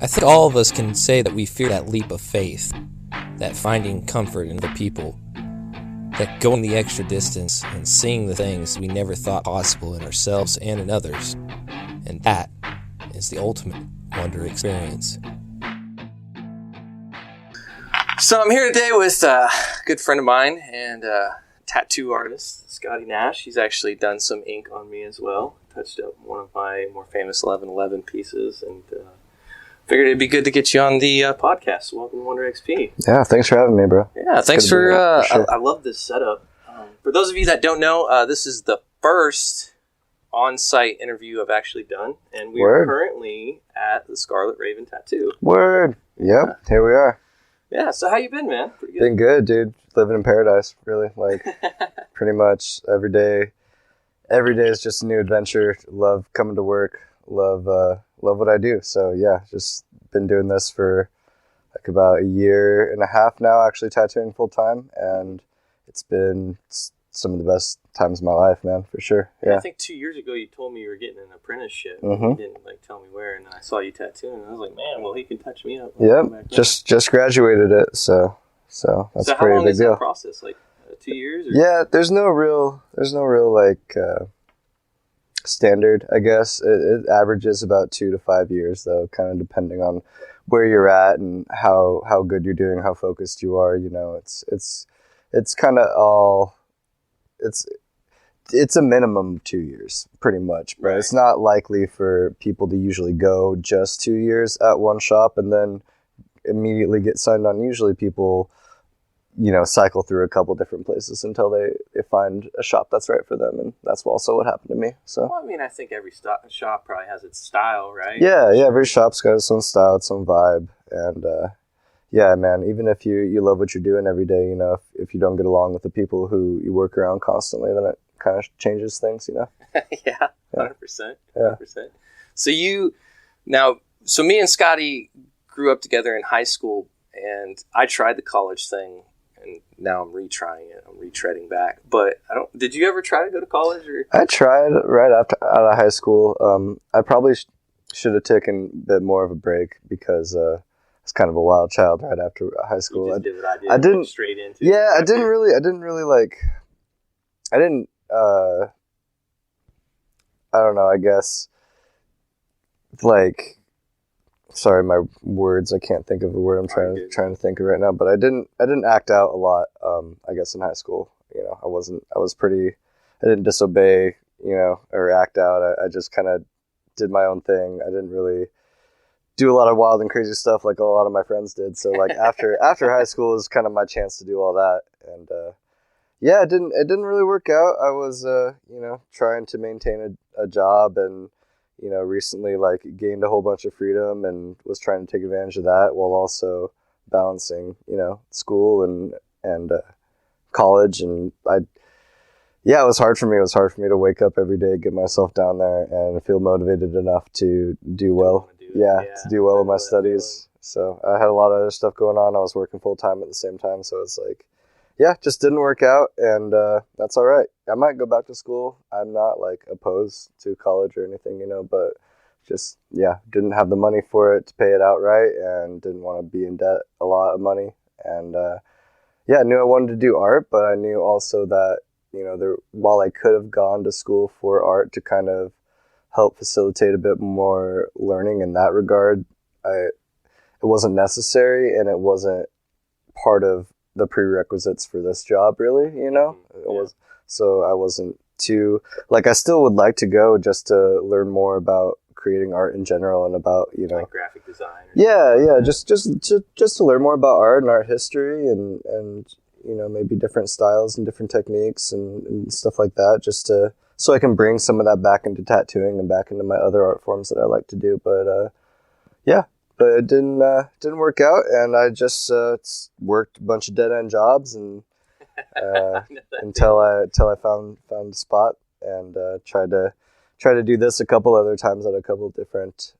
I think all of us can say that we fear that leap of faith, that finding comfort in other people, that going the extra distance and seeing the things we never thought possible in ourselves and in others. And that is the ultimate wonder experience. So I'm here today with a good friend of mine and tattoo artist, Scotty Nash. He's actually done some ink on me as well. Touched up one of my more famous 1111 pieces, and figured it'd be good to get you on the podcast. Welcome to Wonder XP. Yeah, thanks for having me, bro. Yeah, thanks for sure. I love this setup. For those of you that don't know, this is the first on-site interview I've actually done, and we are currently at the Scarlet Raven tattoo. Word. Yep, here we are. Yeah, so how you been, man? Pretty good. Been good, dude. Living in paradise, really. Like, pretty much every day. Every day is just a new adventure. Love coming to work. Love what I do. So yeah, just been doing this for like about a year and a half now, actually tattooing full time, and it's been some of the best times of my life, man, for sure. Yeah. I think 2 years ago you told me you were getting an apprenticeship. Mm-hmm. You didn't tell me where, and then I saw you tattooing, and I was like, man, well, he can touch me up. Yep, just graduated it, so that's so pretty big deal. So how long is that process? Like 2 years? Or? Yeah, there's no real like standard, I guess. It averages about 2 to 5 years, though, kind of depending on where you're at and how good you're doing, how focused you are. You know, it's kind of all. It's a minimum of 2 years, pretty much. But It's not likely for people to usually go just 2 years at one shop and then immediately get signed on. Usually people, cycle through a couple different places until they find a shop that's right for them. And that's also what happened to me. So, well, I mean, I think every shop probably has its style, right? Yeah, every shop's got its own style, its own vibe. And, yeah, man, even if you love what you're doing every day, if you don't get along with the people who you work around constantly, then it kind of changes things, Yeah, 100%. 100%. So so me and Scotty grew up together in high school, and I tried the college thing, and now I'm retrying it. I'm retreading back. But did you ever try to go to college? Or? I tried right out of high school. I probably should have taken a bit more of a break because it's kind of a wild child right after high school. You just did what I didn't straight into. Yeah, I didn't really like. I didn't. I don't know. I guess. Like, sorry, my words. I can't think of the word I'm trying to think of right now. But I didn't act out a lot. I guess in high school, I didn't disobey, or act out. I just kind of did my own thing. I didn't really do a lot of wild and crazy stuff like a lot of my friends did. So like after high school was kind of my chance to do all that. And yeah, it didn't really work out. I was trying to maintain a job, and recently like gained a whole bunch of freedom and was trying to take advantage of that while also balancing school and college. And it was hard for me. It was hard for me to wake up every day, get myself down there, and feel motivated enough to do well. To do well in my studies. So I had a lot of other stuff going on. I was working full time at the same time. So it's like, just didn't work out, and that's all right. I might go back to school. I'm not like opposed to college or anything, but just, didn't have the money for it to pay it outright, and didn't want to be in debt a lot of money. And I knew I wanted to do art, but I knew also that, while I could have gone to school for art to kind of help facilitate a bit more learning in that regard, it wasn't necessary, and it wasn't part of the prerequisites for this job, really. Was, so I wasn't too I still would like to go just to learn more about creating art in general and about like graphic design. Just to learn more about art and art history and maybe different styles and different techniques and stuff like that, so I can bring some of that back into tattooing and back into my other art forms that I like to do. But but it didn't work out, and I just worked a bunch of dead end jobs and until I found a spot, and tried to do this a couple other times at a couple different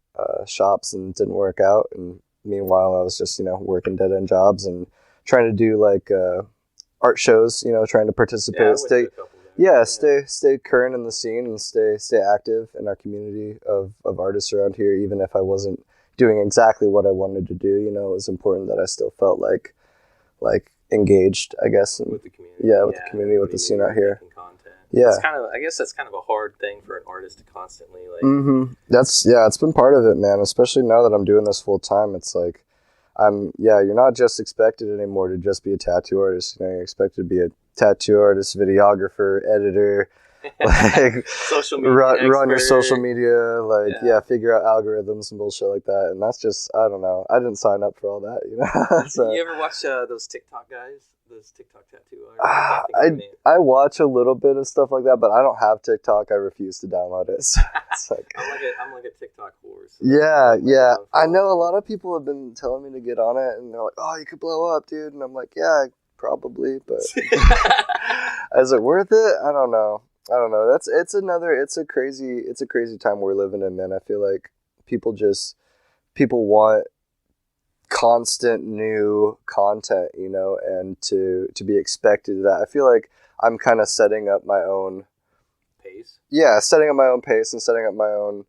shops, and it didn't work out. And meanwhile, I was just working dead end jobs and trying to do like art shows, trying to participate, stay current in the scene and stay active in our community of artists around here, even if I wasn't doing exactly what I wanted to do. You know, it was important that I still felt like engaged, I guess. And, with the community. With the community, with the scene out here. Content. Yeah. It's kind of, I guess that's kind of a hard thing for an artist to constantly like. Mm-hmm. It's been part of it, man. Especially now that I'm doing this full time, it's like, you're not just expected anymore to just be a tattoo artist. You know, you're expected to be a tattoo artist, videographer, editor, like social media run your social media, figure out algorithms and bullshit like that. And that's just, I don't know. I didn't sign up for all that, you know. So, you ever watch those TikTok guys? Those TikTok tattoo artists? I watch a little bit of stuff like that, but I don't have TikTok. I refuse to download it. So it's like, I'm like a TikTok whore. So yeah. I know a lot of people have been telling me to get on it, and they're like, "Oh, you could blow up, dude." And I'm like, "Yeah, probably," but is it worth it? I don't know. It's a crazy time we're living in, man. I feel like people want constant new content, you know, and to be expected to that. I feel like I'm kind of setting up my own pace. Yeah, setting up my own pace and setting up my own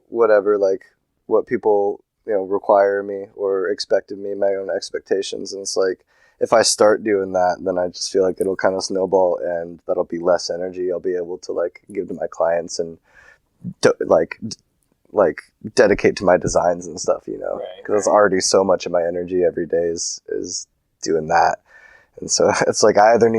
whatever, like what people, you know, require me or expect of me, my own expectations. And it's like, if I start doing that, then I just feel like it'll kind of snowball, and that'll be less energy I'll be able to like give to my clients and like dedicate to my designs and stuff, you know, because it's already so much of my energy every day is doing that. And so it's like I either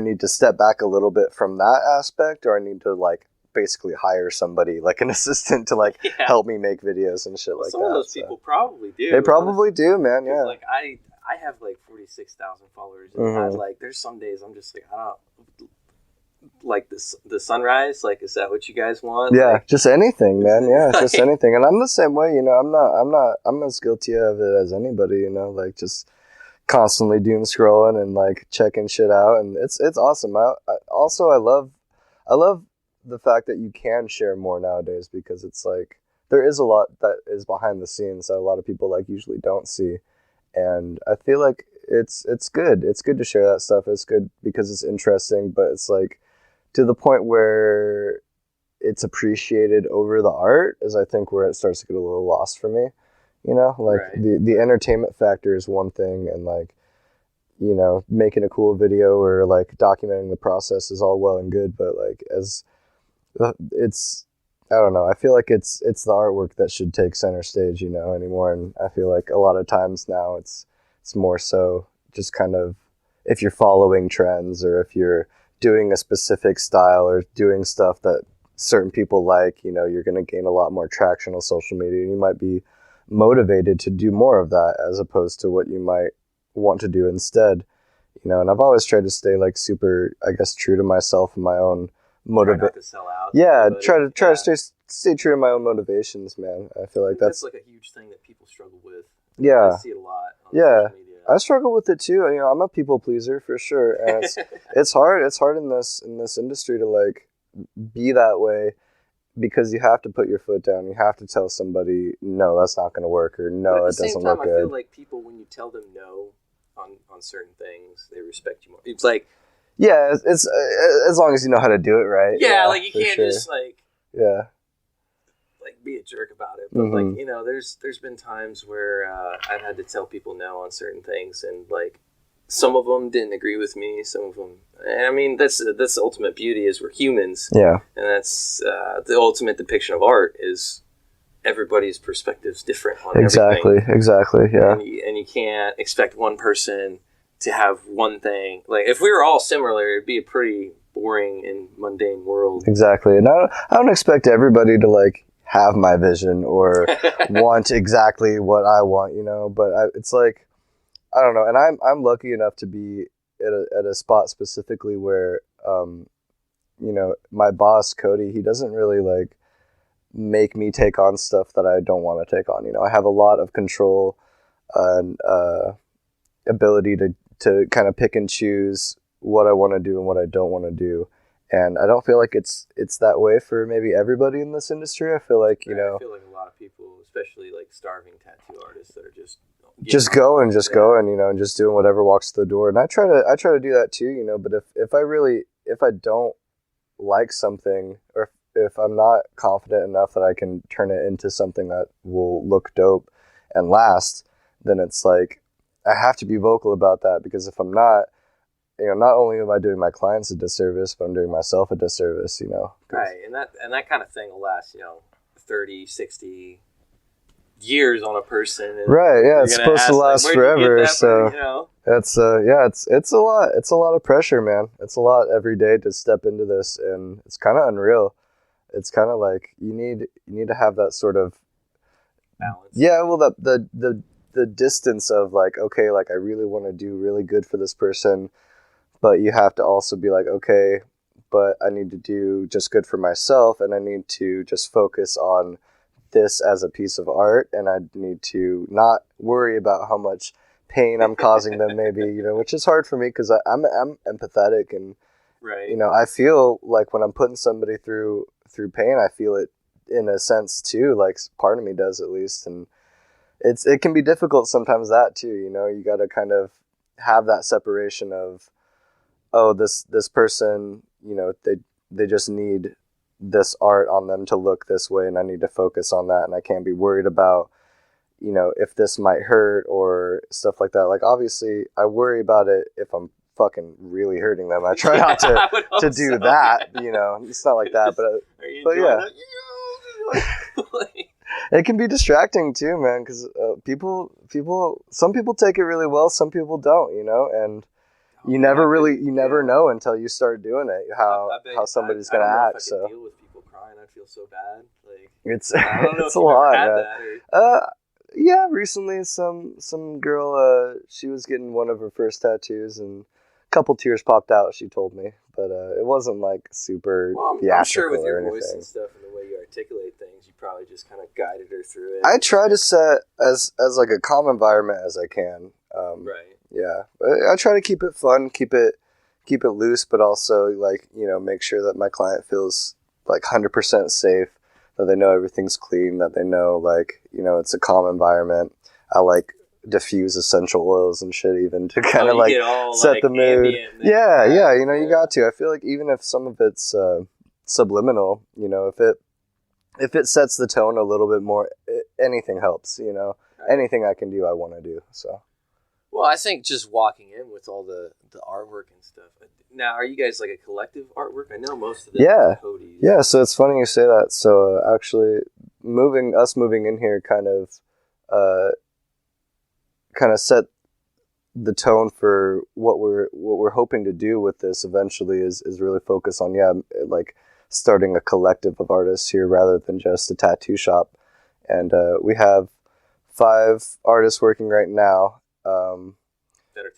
need to step back a little bit from that aspect, or I need to like basically hire somebody like an assistant to like help me make videos and shit like that. Some of those people probably do. They probably do, man. Yeah. Like I have like 46,000 followers, and I like there's some days I'm just like, I don't like the sunrise. Like, is that what you guys want? Yeah, like, just anything, man. Yeah, just anything. And I'm the same way, you know. I'm as guilty of it as anybody, you know. Like just constantly doom scrolling and like checking shit out, and it's awesome. I love the fact that you can share more nowadays, because it's like there is a lot that is behind the scenes that a lot of people like usually don't see. And I feel like it's good. It's good to share that stuff. It's good because it's interesting, but it's like to the point where it's appreciated over the art is I think where it starts to get a little lost for me. You know, like the entertainment factor is one thing, and like, you know, making a cool video or like documenting the process is all well and good, but like I don't know. I feel like it's the artwork that should take center stage, you know, anymore. And I feel like a lot of times now it's more so just kind of if you're following trends, or if you're doing a specific style or doing stuff that certain people like, you know, you're going to gain a lot more traction on social media, and you might be motivated to do more of that as opposed to what you might want to do instead, you know. And I've always tried to stay like super, I guess, true to myself and my own try not to sell out. Yeah, try to stay true to my own motivations, man. I feel like that's like a huge thing that people struggle with. Yeah, I see it a lot on social media. I struggle with it too. You know, I'm a people pleaser for sure, and it's hard. It's hard in this industry to like be that way, because you have to put your foot down. You have to tell somebody, no, that's not going to work, or no, it doesn't look good. I feel like people, when you tell them no on certain things, they respect you more. It's like, yeah, it's as long as you know how to do it right. Yeah, like you can't just like be a jerk about it. But like, you know, there's been times where I've had to tell people no on certain things, and like some of them didn't agree with me. Some of them, I mean, that's the ultimate beauty, is we're humans. Yeah, and that's the ultimate depiction of art is everybody's perspective's different on everything. Exactly. Yeah, and you can't expect one person to have one thing. Like if we were all similar, it'd be a pretty boring and mundane world. Exactly, and I don't expect everybody to like have my vision or want exactly what I want, you know. But it's like, I don't know, and I'm lucky enough to be at a spot specifically where, you know, my boss Cody, he doesn't really like make me take on stuff that I don't want to take on. You know, I have a lot of control and ability to kind of pick and choose what I want to do and what I don't want to do. And I don't feel like it's that way for maybe everybody in this industry. I feel like, you know, I feel like a lot of people, especially like starving tattoo artists, that are just going, you know, and just doing whatever walks through the door. And I try to do that too, you know. But if I don't like something, or if I'm not confident enough that I can turn it into something that will look dope and last, then it's like I have to be vocal about that, because if I'm not, not only am I doing my clients a disservice, but I'm doing myself a disservice, Right, and that kind of thing will last, 30, 60 years on a person. And right, yeah, it's supposed to last forever, so it's it's a lot. It's a lot of pressure, man. It's a lot every day to step into this, and it's kind of unreal. It's kind of like you need to have that sort of balance. Yeah, well, the distance of like, okay, like I really want to do really good for this person, but you have to also be like, okay, but I need to do just good for myself, and I need to just focus on this as a piece of art, and I need to not worry about how much pain I'm causing them, maybe, which is hard for me because I'm empathetic, and right. I feel like when I'm putting somebody through pain, I feel it in a sense too, like part of me does at least, and it can be difficult sometimes that too, you got to kind of have that separation of, oh, this person, they just need this art on them to look this way, and I need to focus on that, and I can't be worried about, if this might hurt or stuff like that. Like, obviously, I worry about it if I'm fucking really hurting them. I try not to do so, that, It's not like that, but yeah. It can be distracting too, man, because some people take it really well, some people don't, and you never know until you start doing it how somebody's gonna act. I deal with people crying. I feel so bad. Like it's I don't know it's if a lot, had man. that or... Yeah, recently some girl, she was getting one of her first tattoos, and a couple tears popped out, she told me, but it wasn't like super theatrical. I'm sure with your or voice anything. and stuff and the way you articulate things, you probably just kind of guided her through it. I try to set as like a calm environment as I can. Right. Yeah, I try to keep it fun, keep it loose, but also like make sure that my client feels like 100% safe, that they know everything's clean, that they know like it's a calm environment. I like diffuse essential oils and shit even to kind of set like the mood. Yeah, you got to. I feel like even if some of it's subliminal, if it sets the tone a little bit more, anything helps. Right. Anything I can do, I want to do. So. Well, I think just walking in with all the artwork and stuff. Now, are you guys like a collective artwork? I know most of it is Cody's. Yeah, so it's funny you say that. So actually, moving in here kind of set the tone for what we're hoping to do with this eventually is really focus on like starting a collective of artists here rather than just a tattoo shop. And we have 5 artists working right now. That are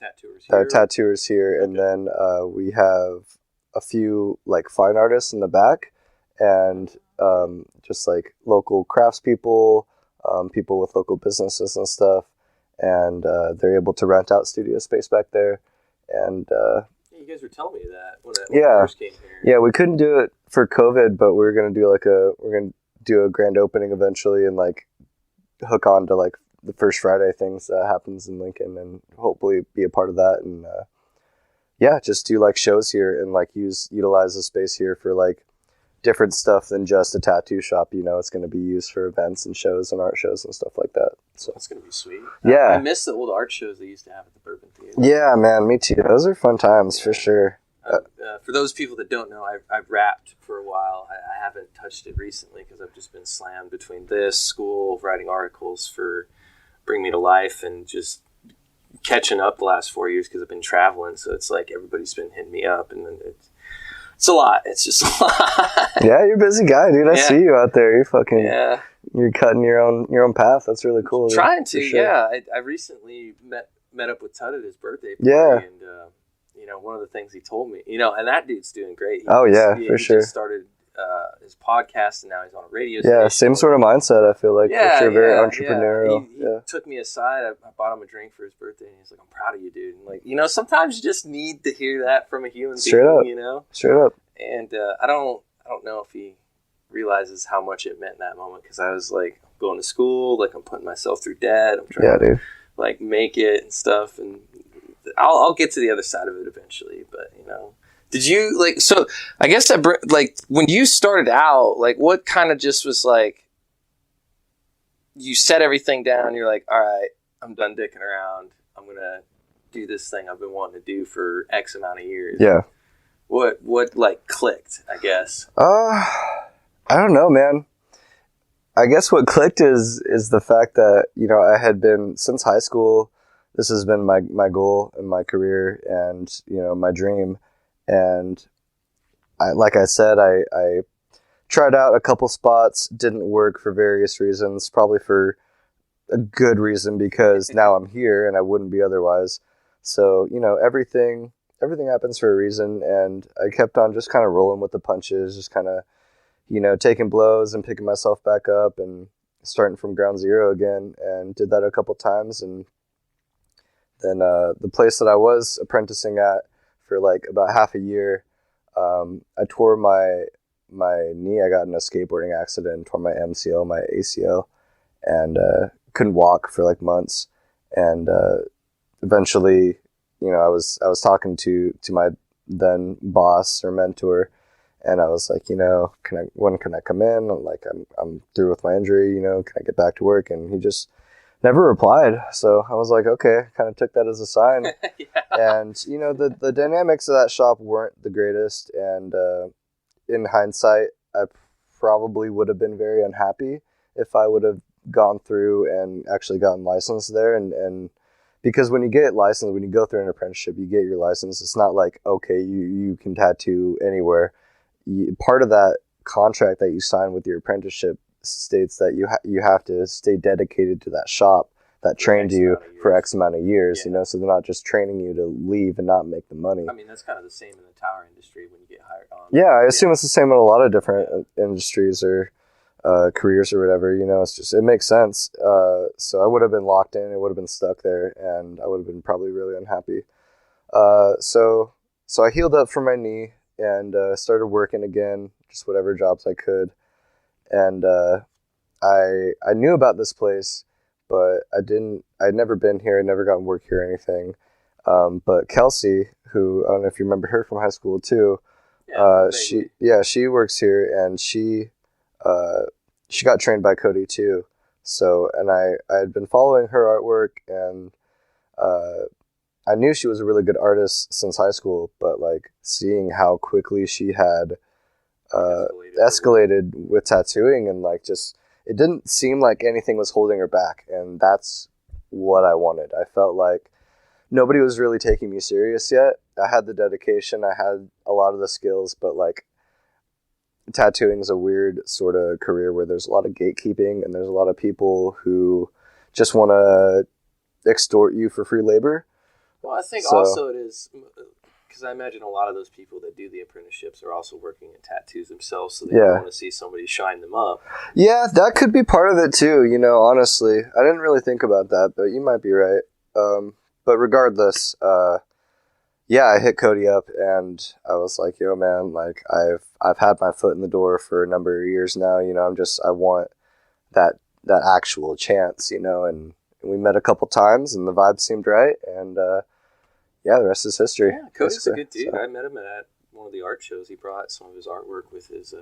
tattooers here. Okay. And then we have a few like fine artists in the back, and just like local craftspeople, people with local businesses and stuff, and they're able to rent out studio space back there. And you guys were telling me that when I first came here. Yeah, we couldn't do it for COVID, but we're gonna do a grand opening eventually, and like hook on to like the First Friday things that happens in Lincoln, and hopefully be a part of that, and just do like shows here and like utilize the space here for like different stuff than just a tattoo shop. It's going to be used for events and shows and art shows and stuff like that. So that's going to be sweet. Yeah, I miss the old art shows they used to have at the Bourbon Theater. Yeah, man, me too. Those are fun times for sure. For those people that don't know, I've rapped for a while. I haven't touched it recently because I've just been slammed between this, school, writing articles for Bring Me to Life, and just catching up the last 4 years because I've been traveling. So it's like everybody's been hitting me up, and then it's a lot. It's just a lot. Yeah, you're a busy guy, dude. I see you out there. You're cutting your own path. That's really cool. Trying to, sure. Yeah. I recently met up with Tut at his birthday party, and one of the things he told me, and that dude's doing great. He just started his podcast, and now he's on a radio station. Yeah, same sort of mindset, I feel like. For sure, very entrepreneurial. He took me aside. I bought him a drink for his birthday, and he's like, I'm proud of you, dude. And like, sometimes you just need to hear that from a human being, Straight up. And I don't know if he realizes how much it meant in that moment, because I was like, I'm going to school, like I'm putting myself through debt. I'm trying to like make it and stuff, and I'll get to the other side of it eventually, but Did you like? So I guess that like when you started out, like what kind of just was like? You set everything down. You're like, all right, I'm done dicking around. I'm gonna do this thing I've been wanting to do for X amount of years. Yeah. What like clicked? I guess. I don't know, man. I guess what clicked is the fact that, you know, I had been since high school. This has been my goal in my career and, you know, my dream. And like I said, I tried out a couple spots, didn't work for various reasons, probably for a good reason because now I'm here and I wouldn't be otherwise. So, you know, everything happens for a reason. And I kept on just kind of rolling with the punches, just kind of, you know, taking blows and picking myself back up and starting from ground zero again, and did that a couple times. And then the place that I was apprenticing at for like about half a year, I tore my knee. I got in a skateboarding accident, tore my MCL, my ACL, and couldn't walk for like months. And eventually, you know, I was talking to my then boss or mentor, and I was like, you know, when can I come in? I'm like, I'm through with my injury, you know, can I get back to work? And he just never replied. So I was like, okay, kind of took that as a sign. Yeah. And, you know, the dynamics of that shop weren't the greatest. And in hindsight, I probably would have been very unhappy if I would have gone through and actually gotten licensed there. And because when you get licensed, when you go through an apprenticeship, you get your license. It's not like, okay, you can tattoo anywhere. Part of that contract that you sign with your apprenticeship states that you have to stay dedicated to that shop that trained you for X amount of years, you know, so they're not just training you to leave and not make the money. I mean, that's kind of the same in the tower industry when you get hired on. Yeah, I assume it's the same in a lot of different industries or careers or whatever, you know, it's just, it makes sense. So I would have been locked in, it would have been stuck there, and I would have been probably really unhappy. So I healed up from my knee and started working again, just whatever jobs I could. And I knew about this place, but I'd never been here, I'd never gotten work here or anything. But Kelsey, who, I don't know if you remember her from high school too, she works here, and she got trained by Cody too. So, and I had been following her artwork, and I knew she was a really good artist since high school, but like seeing how quickly she had escalated with tattooing, and like just, it didn't seem like anything was holding her back, and that's what I wanted. I felt like nobody was really taking me serious yet. I had the dedication, I had a lot of the skills, but like tattooing is a weird sort of career where there's a lot of gatekeeping, and there's a lot of people who just want to extort you for free labor. Well, I think also it is, because I imagine a lot of those people that do the apprenticeships are also working in tattoos themselves, so they don't want to see somebody shine them up. Yeah, that could be part of it too, you know, honestly. I didn't really think about that, but you might be right. But regardless, I hit Cody up, and I was like, yo, man, like I've had my foot in the door for a number of years now, you know, I want that actual chance, you know, and we met a couple times, and the vibe seemed right, and the rest is history. Yeah, Cody's a good dude. So. I met him at one of the art shows. He brought some of his artwork with his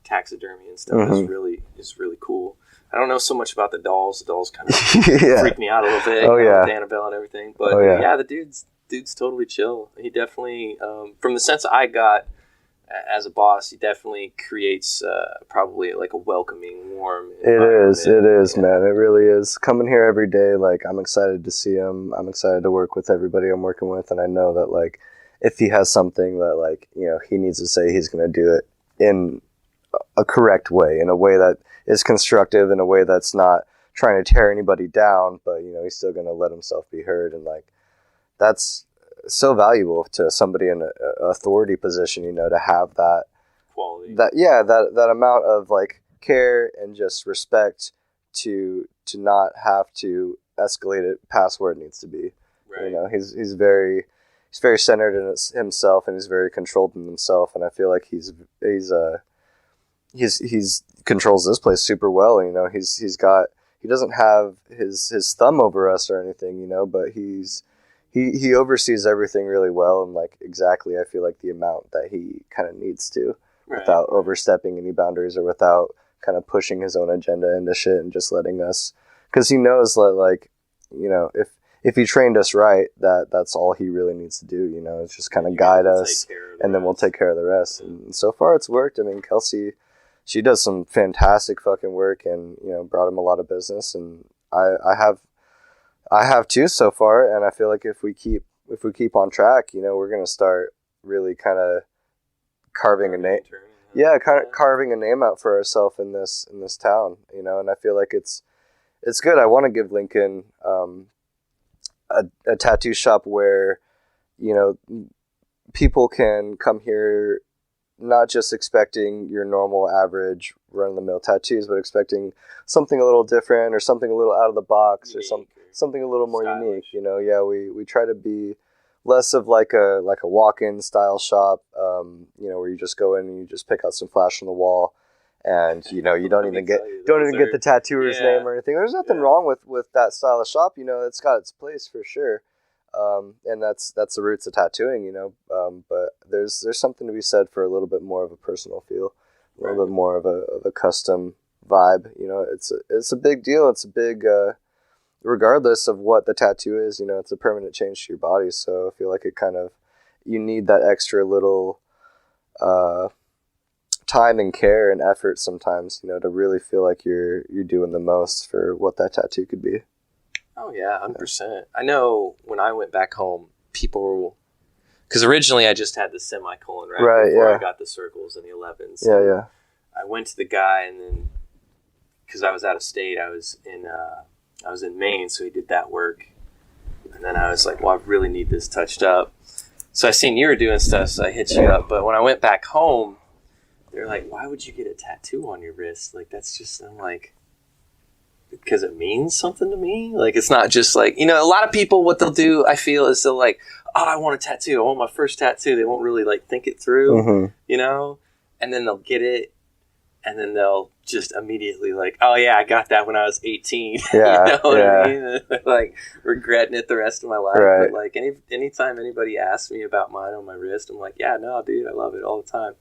taxidermy and stuff. Mm-hmm. It's really cool. I don't know so much about the dolls. The dolls kind of freak me out a little bit. With Annabelle and everything. But the dude's totally chill. He definitely, from the sense I got as a boss, he definitely creates probably like a welcoming, warm environment. It is, man. It really is. Coming here every day, like, I'm excited to see him. I'm excited to work with everybody I'm working with, and I know that, like, if he has something that, like, you know, he needs to say, he's going to do it in a correct way, in a way that is constructive, in a way that's not trying to tear anybody down, but, you know, he's still going to let himself be heard, and, like, that's so valuable to somebody in an authority position, you know, to have that quality, that amount of like care and just respect to not have to escalate it past where it needs to be. Right. You know, he's very centered in himself, and he's very controlled in himself, and I feel like he's controls this place super well. You know, he doesn't have his thumb over us or anything, you know, but he's he oversees everything really well, and like exactly I feel like the amount that he kind of needs to, without overstepping any boundaries or without kind of pushing his own agenda into shit, and just letting us, because he knows that, like, you know, if he trained us right, that's all he really needs to do, you know, it's just kind of guide us, and then we'll take care of the rest. And so far it's worked. I mean, Kelsey, she does some fantastic fucking work, and, you know, brought him a lot of business, and I have too so far, and I feel like if we keep on track, you know, we're gonna start really kind of carving a name, carving a name out for ourselves in this town, you know. And I feel like it's good. I want to give Lincoln a tattoo shop where, you know, people can come here not just expecting your normal average run-of-the-mill tattoos, but expecting something a little different, or something a little out of the box, or something a little more unique. You know, yeah, we try to be less of like a walk-in style shop, you know, where you just go in and you just pick out some flash on the wall, and, you know, you don't even get the tattooer's name or anything. There's nothing wrong with that style of shop. You know, it's got its place for sure. And that's the roots of tattooing, you know. But there's something to be said for a little bit more of a personal feel, a little bit more of a custom vibe. You know, it's a big deal. It's a big, regardless of what the tattoo is, you know, it's a permanent change to your body. So I feel like you need that extra little time and care and effort sometimes, you know, to really feel like you're doing the most for what that tattoo could be. Oh yeah, 100%. I know when I went back home, people, because originally I just had the semicolon before I got the circles and the 11s. Yeah. I went to the guy, and then because I was out of state, I was in Maine, so he did that work, and then I was like, well, I really need this touched up. So I seen you were doing stuff, so I hit you up. But when I went back home, they're like, why would you get a tattoo on your wrist? Like, that's just, I'm like, because it means something to me. Like, it's not just like, you know, a lot of people, what they'll do, I feel, is they'll like, oh, I want a tattoo. I want my first tattoo. They won't really like think it through, you know, and then they'll get it, and then they'll just immediately like, oh yeah, I got that when I was 18. Yeah, you know what I mean? Like, regretting it the rest of my life. But like, anytime anybody asks me about mine on my wrist, I'm like, yeah, no, dude, I love it all the time.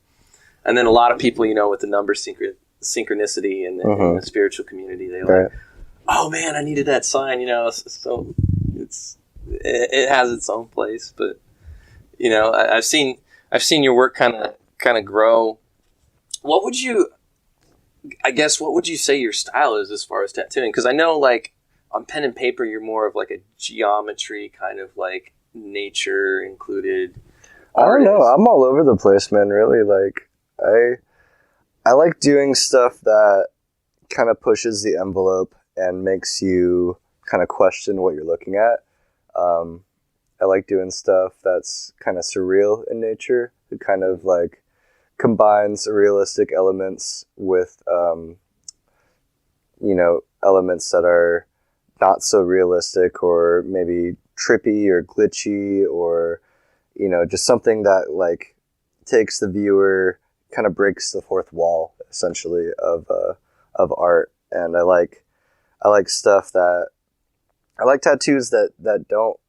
And then a lot of people, you know, with the number synchronicity and the spiritual community, they like, oh man, I needed that sign, you know. So it has its own place, but you know, I've seen your work kind of grow. What would you say your style is as far as tattooing? Because I know, like, on pen and paper, you're more of like a geometry kind of like nature included artist. I don't know. I'm all over the place, man. Really, like, I like doing stuff that kind of pushes the envelope and makes you kind of question what you're looking at. I like doing stuff that's kind of surreal in nature. It kind of like combines realistic elements with, you know, elements that are not so realistic, or maybe trippy or glitchy, or, you know, just something that like takes the viewer, kind of breaks the fourth wall essentially of art. And I like stuff that, I like tattoos that don't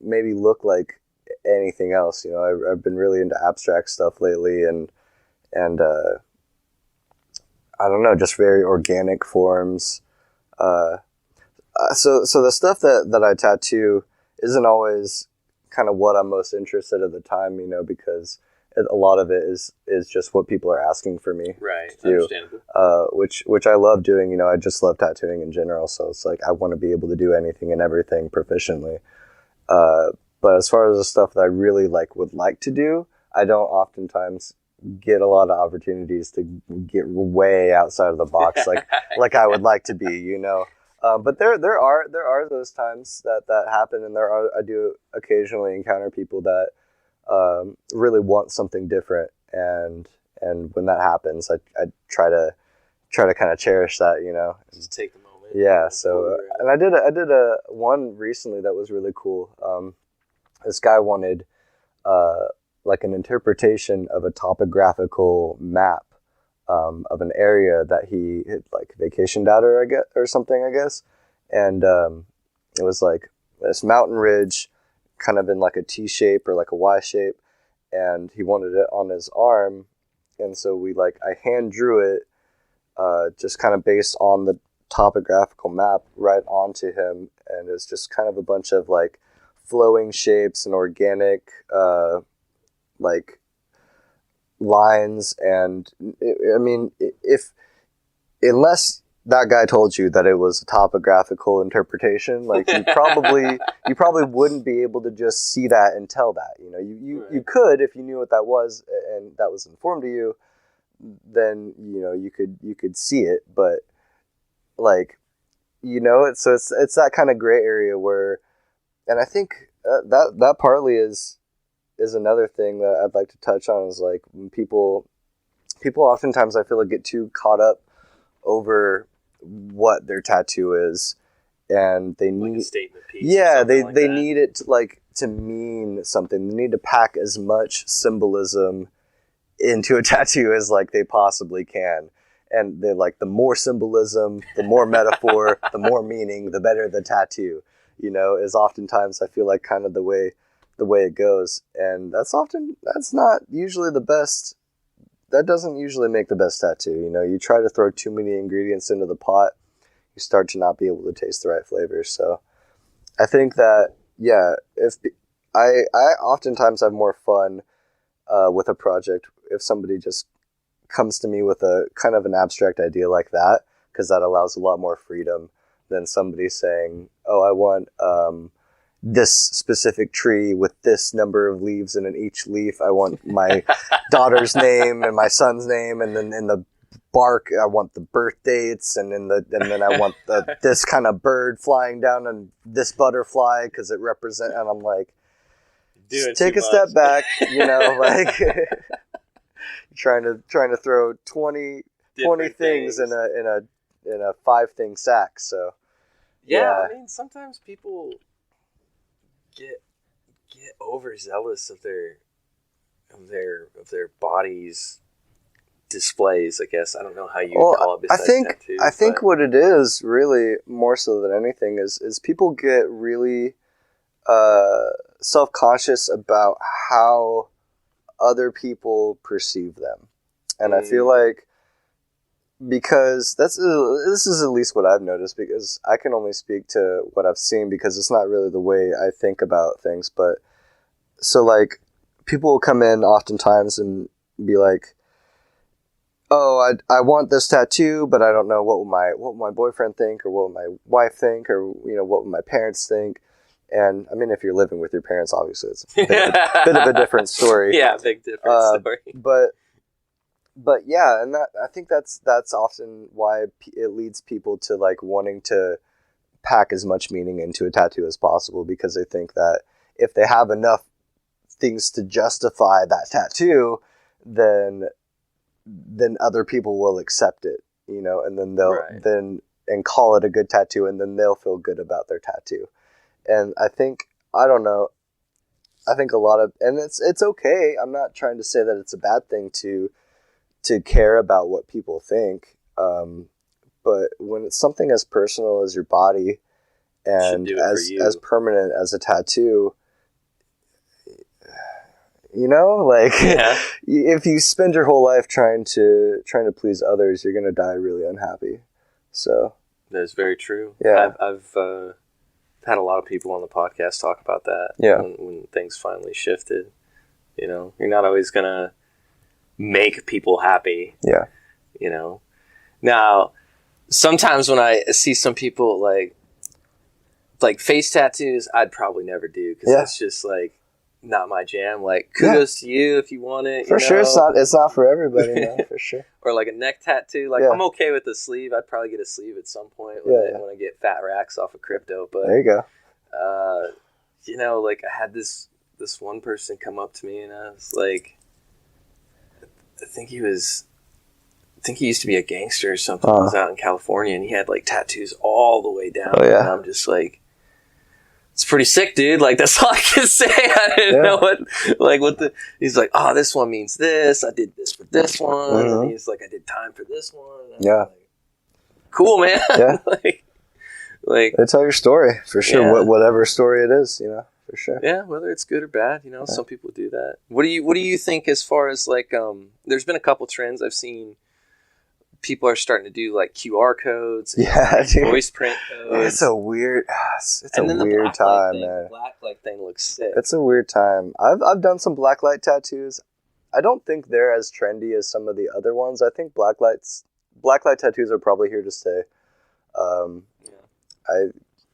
maybe look like anything else. You know, I've been really into abstract stuff lately, and I don't know, just very organic forms. So the stuff that I tattoo isn't always kind of what I'm most interested at the time, you know, because a lot of it is just what people are asking for me to do, understandable. Which I love doing. You know, I just love tattooing in general, so it's like I want to be able to do anything and everything proficiently. But as far as the stuff that I really would like to do, I don't oftentimes get a lot of opportunities to get way outside of the box like I would like to be, you know. But there are those times that happen, and I do occasionally encounter people that really want something different, and when that happens, I try to kind of cherish that, you know. Just take the moment. Yeah. So and I did a one recently that was really cool. This guy wanted like an interpretation of a topographical map of an area that he had like vacationed at or something, I guess. And it was like this mountain ridge kind of in like a T shape or like a Y shape, and he wanted it on his arm, and so I hand drew it, just kind of based on the topographical map right onto him, and it's just kind of a bunch of like flowing shapes and organic like lines. And unless that guy told you that it was a topographical interpretation, like you probably wouldn't be able to just see that and tell that. You could, if you knew what that was and that was informed to you, then you could see it. But it's that kind of gray area where, and I think that partly is another thing that I'd like to touch on, is like when people oftentimes, I feel like, get too caught up over what their tattoo is, and they need a statement piece. They need it to mean something. They need to pack as much symbolism into a tattoo as they possibly can. And they're like, the more symbolism, the more metaphor, the more meaning, the better the tattoo, is oftentimes, I feel like, kind of the way it goes. And that's not usually the best. That doesn't usually make the best tattoo. You try to throw too many ingredients into the pot, you start to not be able to taste the right flavors. So I think that, if I oftentimes have more fun with a project if somebody just comes to me with a kind of an abstract idea like that, because that allows a lot more freedom than somebody saying, oh, I want this specific tree with this number of leaves, and in each leaf I want my daughter's name and my son's name, and then in the bark I want the birth dates, and then I want this kind of bird flying down and this butterfly because it represents. And I'm like, take a step back, trying to throw 20 things in a 5-thing sack. So yeah, I mean, sometimes people get overzealous of their bodies displays, I guess. I don't know how you call it besides tattoos. I think what it is, really, more so than anything, is people get really self-conscious about how other people perceive them. And I feel like, because this is at least what I've noticed, because I can only speak to what I've seen, because it's not really the way I think about things. But so people will come in oftentimes and be like, oh, I want this tattoo, but I don't know what will my boyfriend think, or what will my wife think, or what will my parents think. And I mean, if you're living with your parents, obviously it's a bit of a different story. Yeah, big different story. But yeah, and I think that's often why it leads people to wanting to pack as much meaning into a tattoo as possible, because they think that if they have enough things to justify that tattoo, then other people will accept it, and then they'll and call it a good tattoo, and then they'll feel good about their tattoo. And I think a lot of, and it's okay. I'm not trying to say that it's a bad thing to care about what people think. But when it's something as personal as your body and as permanent as a tattoo, if you spend your whole life trying to please others, you're going to die really unhappy. So that's very true. Yeah. I've had a lot of people on the podcast talk about that. Yeah. When things finally shifted, you're not always going to make people happy. Yeah. Now, sometimes when I see some people like face tattoos, I'd probably never do, because that's just not my jam. Kudos to you if you want it. For sure, it's not for everybody, no, for sure. Or a neck tattoo. I'm okay with the sleeve. I'd probably get a sleeve at some point when I get fat racks off of crypto. But there you go. I had this one person come up to me, and I was like, I think he used to be a gangster or something. He was out in California, and he had tattoos all the way down. Oh, yeah. And I'm just like, it's pretty sick, dude. That's all I can say. I didn't know what he's like, oh, this one means this. I did this for this one. Mm-hmm. And he's like, I did time for this one. Yeah. Cool, man. Yeah. They tell your story, for sure. Yeah. Whatever story it is, for sure. Yeah, whether it's good or bad, some people do that. What do you think as far as like there's been a couple trends I've seen. People are starting to do like QR codes, and voice print codes. It's a weird, weird time, man. The blacklight thing looks sick. It's a weird time. I've done some blacklight tattoos. I don't think they're as trendy as some of the other ones. I think blacklight tattoos are probably here to stay.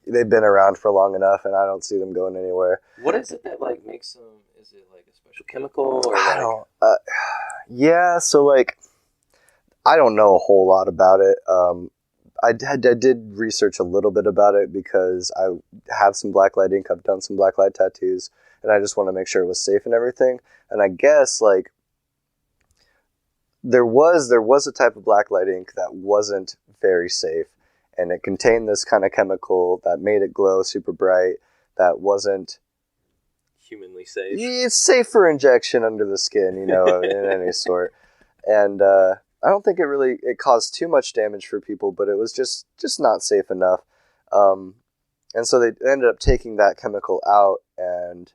They've been around for long enough, and I don't see them going anywhere. What is it that like makes them? Is it like a special chemical, or I don't. Yeah, so like, I don't know a whole lot about it. I did research a little bit about it because I have some blacklight ink. I've done some blacklight tattoos, and I just want to make sure it was safe and everything. And I guess like there was a type of blacklight ink that wasn't very safe. And it contained this kind of chemical that made it glow super bright. That wasn't humanly safe. It's safe for injection under the skin, in any sort. And I don't think it caused too much damage for people, but it was just not safe enough. And so they ended up taking that chemical out, and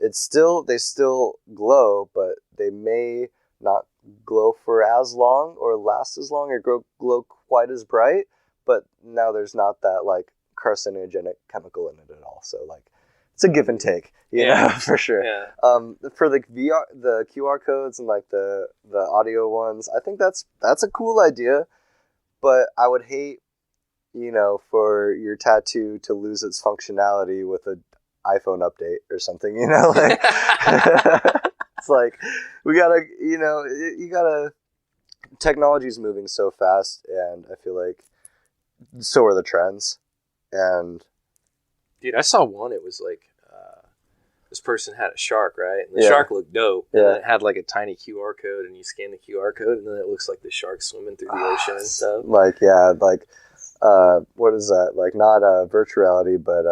they still glow, but they may not glow for as long or last as long or glow quite as bright. But now there's not that like carcinogenic chemical in it at all. So like it's a give and take, for sure. Yeah. For the QR codes and like the audio ones, I think that's a cool idea. But I would hate, for your tattoo to lose its functionality with an iPhone update or something, like it's like we gotta, technology's moving so fast, and I feel like so are the trends. And dude, I saw one. It was like this person had a shark, right? And the shark looked dope. And then it had like a tiny QR code, and you scan the QR code, and then it looks like the shark swimming through the ocean and stuff. Like what is that? Like not virtual reality, but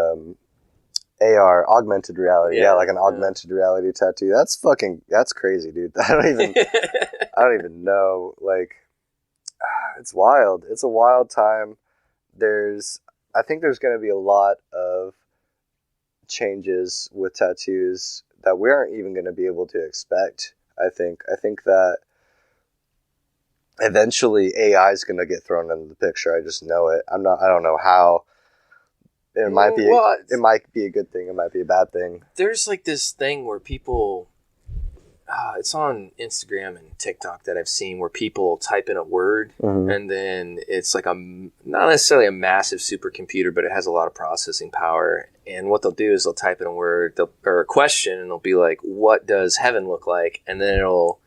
AR, augmented reality. Yeah, like an augmented reality tattoo. That's crazy, dude. I don't even know. Like, it's wild. It's a wild time. I think there's going to be a lot of changes with tattoos that we aren't even going to be able to expect. I think that eventually AI is going to get thrown into the picture. I just know it. I don't know how. It might be a good thing. It might be a bad thing. There's like this thing where people, it's on Instagram and TikTok that I've seen where people type in a word, and then it's like not necessarily a massive supercomputer, but it has a lot of processing power. And what they'll do is they'll type in a word or a question, and they'll be like, "What does heaven look like?" And then it'll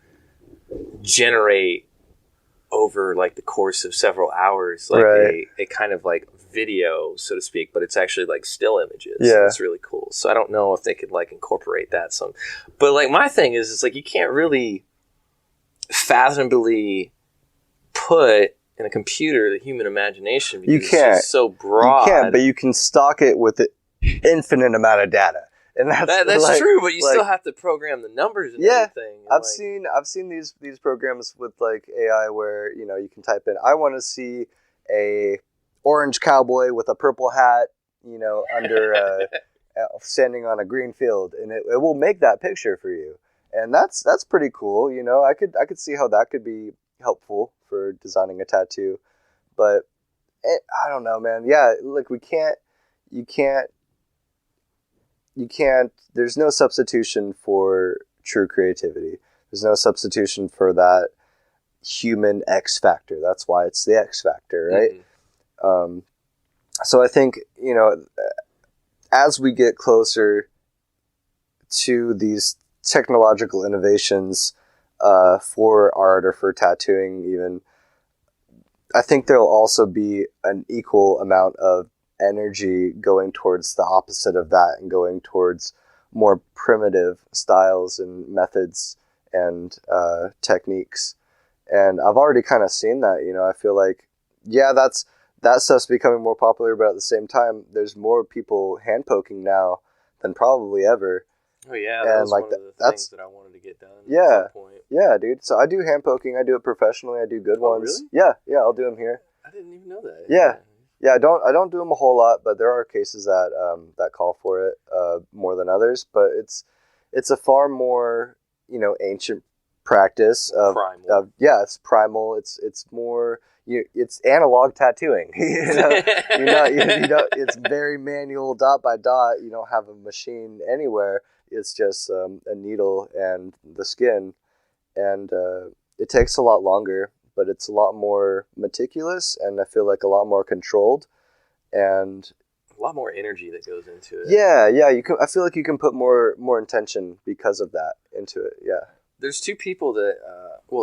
generate over like the course of several hours, like a kind of like video, so to speak, but it's actually like still images. Yeah, it's really cool. So I don't know if they could like incorporate that but like my thing is, it's like you can't really fathomably put in a computer the human imagination because it's just so broad. You can't, but you can stock it with an infinite amount of data. And that's like, true, but you still have to program the numbers and everything. And I've seen these programs with like AI where you can type in, I want to see a orange cowboy with a purple hat, under standing on a green field, and it will make that picture for you. And that's pretty cool. I could see how that could be helpful for designing a tattoo, but I don't know, man. Yeah, like you can't. There's no substitution for true creativity. There's no substitution for that human X factor. That's why it's the X factor, right? So I think, as we get closer to these technological innovations for art or for tattooing even, I think there'll also be an equal amount of energy going towards the opposite of that and going towards more primitive styles and methods and techniques. And I've already kind of seen that, I feel like, that stuff's becoming more popular, but at the same time, there's more people hand poking now than probably ever. Oh yeah, that was like one of the things that I wanted to get done at some point. Yeah, dude. So I do hand poking. I do it professionally. I do good ones. Really? Yeah, I'll do them here. I didn't even know that. Yeah, I don't do them a whole lot, but there are cases that that call for it more than others. But it's a far more ancient practice of it's primal. It's more it's analog tattooing. It's very manual, dot by dot. You don't have a machine anywhere. It's just a needle and the skin, and it takes a lot longer, but it's a lot more meticulous, and I feel like a lot more controlled, and a lot more energy that goes into it. Yeah. I feel like you can put more intention because of that into it. Yeah. There's two people that,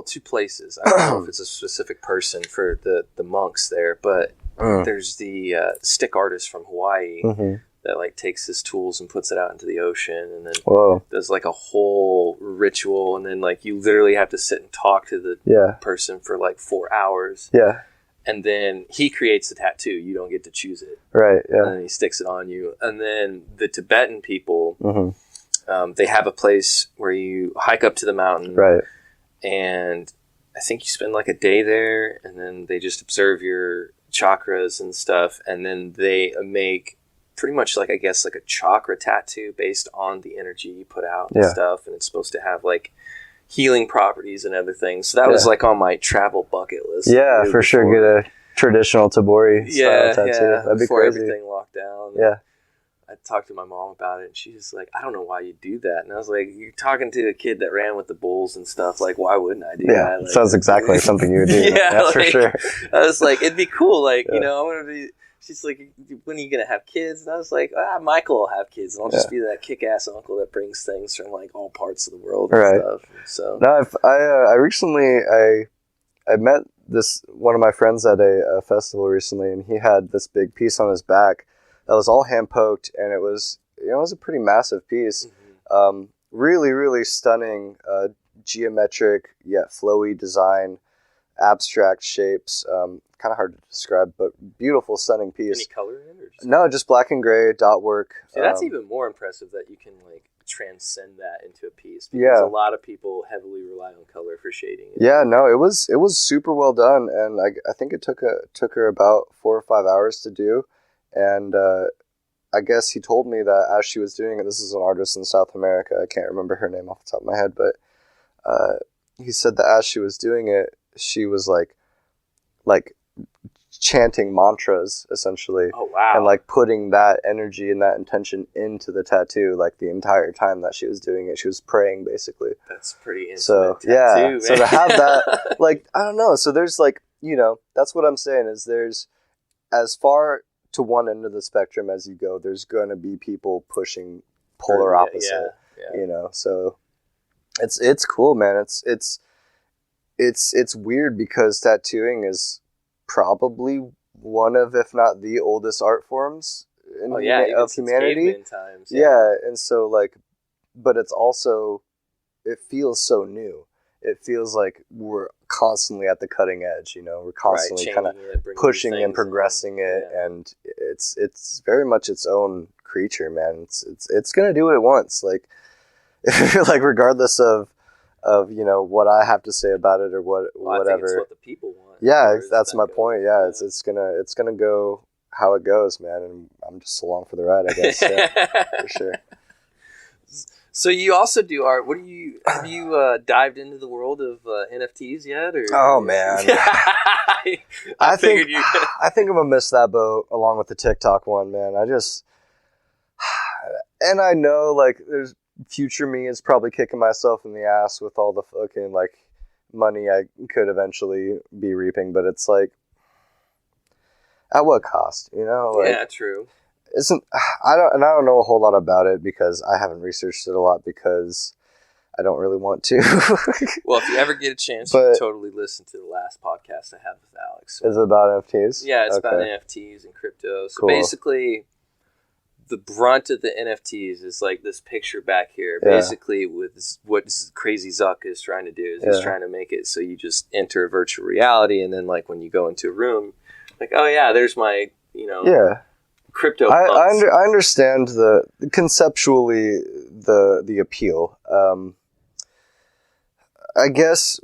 two places. I don't know if it's a specific person for the monks there, but there's the stick artist from Hawaii that like takes his tools and puts it out into the ocean, and then does like a whole ritual, and then like you literally have to sit and talk to the person for like 4 hours. Yeah. And then he creates the tattoo. You don't get to choose it. Right, yeah. And then he sticks it on you. And then the Tibetan people, they have a place where you hike up to the mountain. Right. And I think you spend like a day there, and then they just observe your chakras and stuff. And then they make pretty much like, I guess, like a chakra tattoo based on the energy you put out and stuff. And it's supposed to have like healing properties and other things. So that was like on my travel bucket list. Yeah, for sure. Get a traditional Tabori style tattoo. Yeah, that'd be before crazy. Everything locked down. Yeah. I talked to my mom about it, and she was like, I don't know why you do that. And I was like, you're talking to a kid that ran with the bulls and stuff. Like, why wouldn't I do that? Like, sounds exactly like something you would do. That's for sure. I was like, it'd be cool. Like, I want to be... She's like, when are you going to have kids? And I was like, Michael will have kids. And I'll just be that kick-ass uncle that brings things from, like, all parts of the world and stuff. So. No, I recently, I met one of my friends at a festival recently, and he had this big piece on his back that was all hand-poked, and it was a pretty massive piece. Really, really stunning, geometric, yet flowy design, abstract shapes, kind of hard to describe, but beautiful, stunning piece. Any color in it? Or just no, just black and gray dot work. See, that's even more impressive that you can like transcend that into a piece. Because a lot of people heavily rely on color for shading. Yeah, no, it was super well done, and I think it took her about 4 or 5 hours to do, and I guess he told me that as she was doing it, this is an artist in South America. I can't remember her name off the top of my head, but he said that as she was doing it, she was like chanting mantras essentially. Oh wow. And like putting that energy and that intention into the tattoo, like the entire time that she was doing it, she was praying basically. That's pretty intimate. So tattoo, man. So to have that, like, I don't know. So there's like, that's what I'm saying is there's as far to one end of the spectrum as you go, there's going to be people pushing polar opposite, so it's cool, man. It's weird because tattooing is probably one of, if not the oldest art forms of humanity. Times, and so like, but it's also, it feels so new. It feels like we're constantly at the cutting edge. We're constantly kind of pushing and progressing it, and it's very much its own creature, man. It's gonna do what it wants, like like regardless of what I have to say about it or whatever. I think it's what the people want. Yeah, that's my point. Yeah, it's gonna go how it goes, man, and I'm just along for the ride, I guess. Yeah, for sure. So you also do art. Have you dived into the world of NFTs yet? Or? Oh man, I think I'm gonna miss that boat along with the TikTok one, man. And I know like there's future me is probably kicking myself in the ass with all the fucking like money I could eventually be reaping, but it's like, at what cost? Like, yeah, true. I don't know a whole lot about it because I haven't researched it a lot because I don't really want to. Well, if you ever get a chance, you can totally listen to the last podcast I had with Alex. So. Is it about NFTs? Yeah, it's about NFTs and crypto. So basically, the brunt of the NFTs is like this picture back here. Yeah. Basically, with what Crazy Zuck is trying to do is he's trying to make it so you just enter virtual reality, and then like when you go into a room, like, oh yeah, there's my crypto. I understand conceptually the appeal. I guess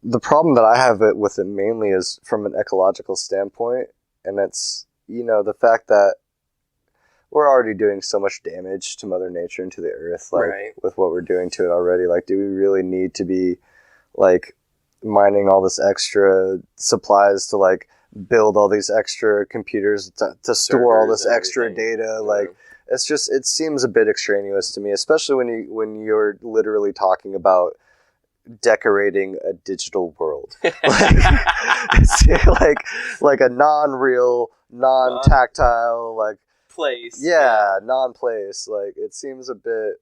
the problem that I have with it mainly is from an ecological standpoint, and it's the fact that we're already doing so much damage to Mother Nature and to the Earth, like with what we're doing to it already. Like, do we really need to be like mining all this extra supplies to like build all these extra computers to store all this extra data? Like, it's just, it seems a bit extraneous to me, especially when you're literally talking about decorating a digital world. like a non-real, non-tactile, like place. Non-place. Like, it seems a bit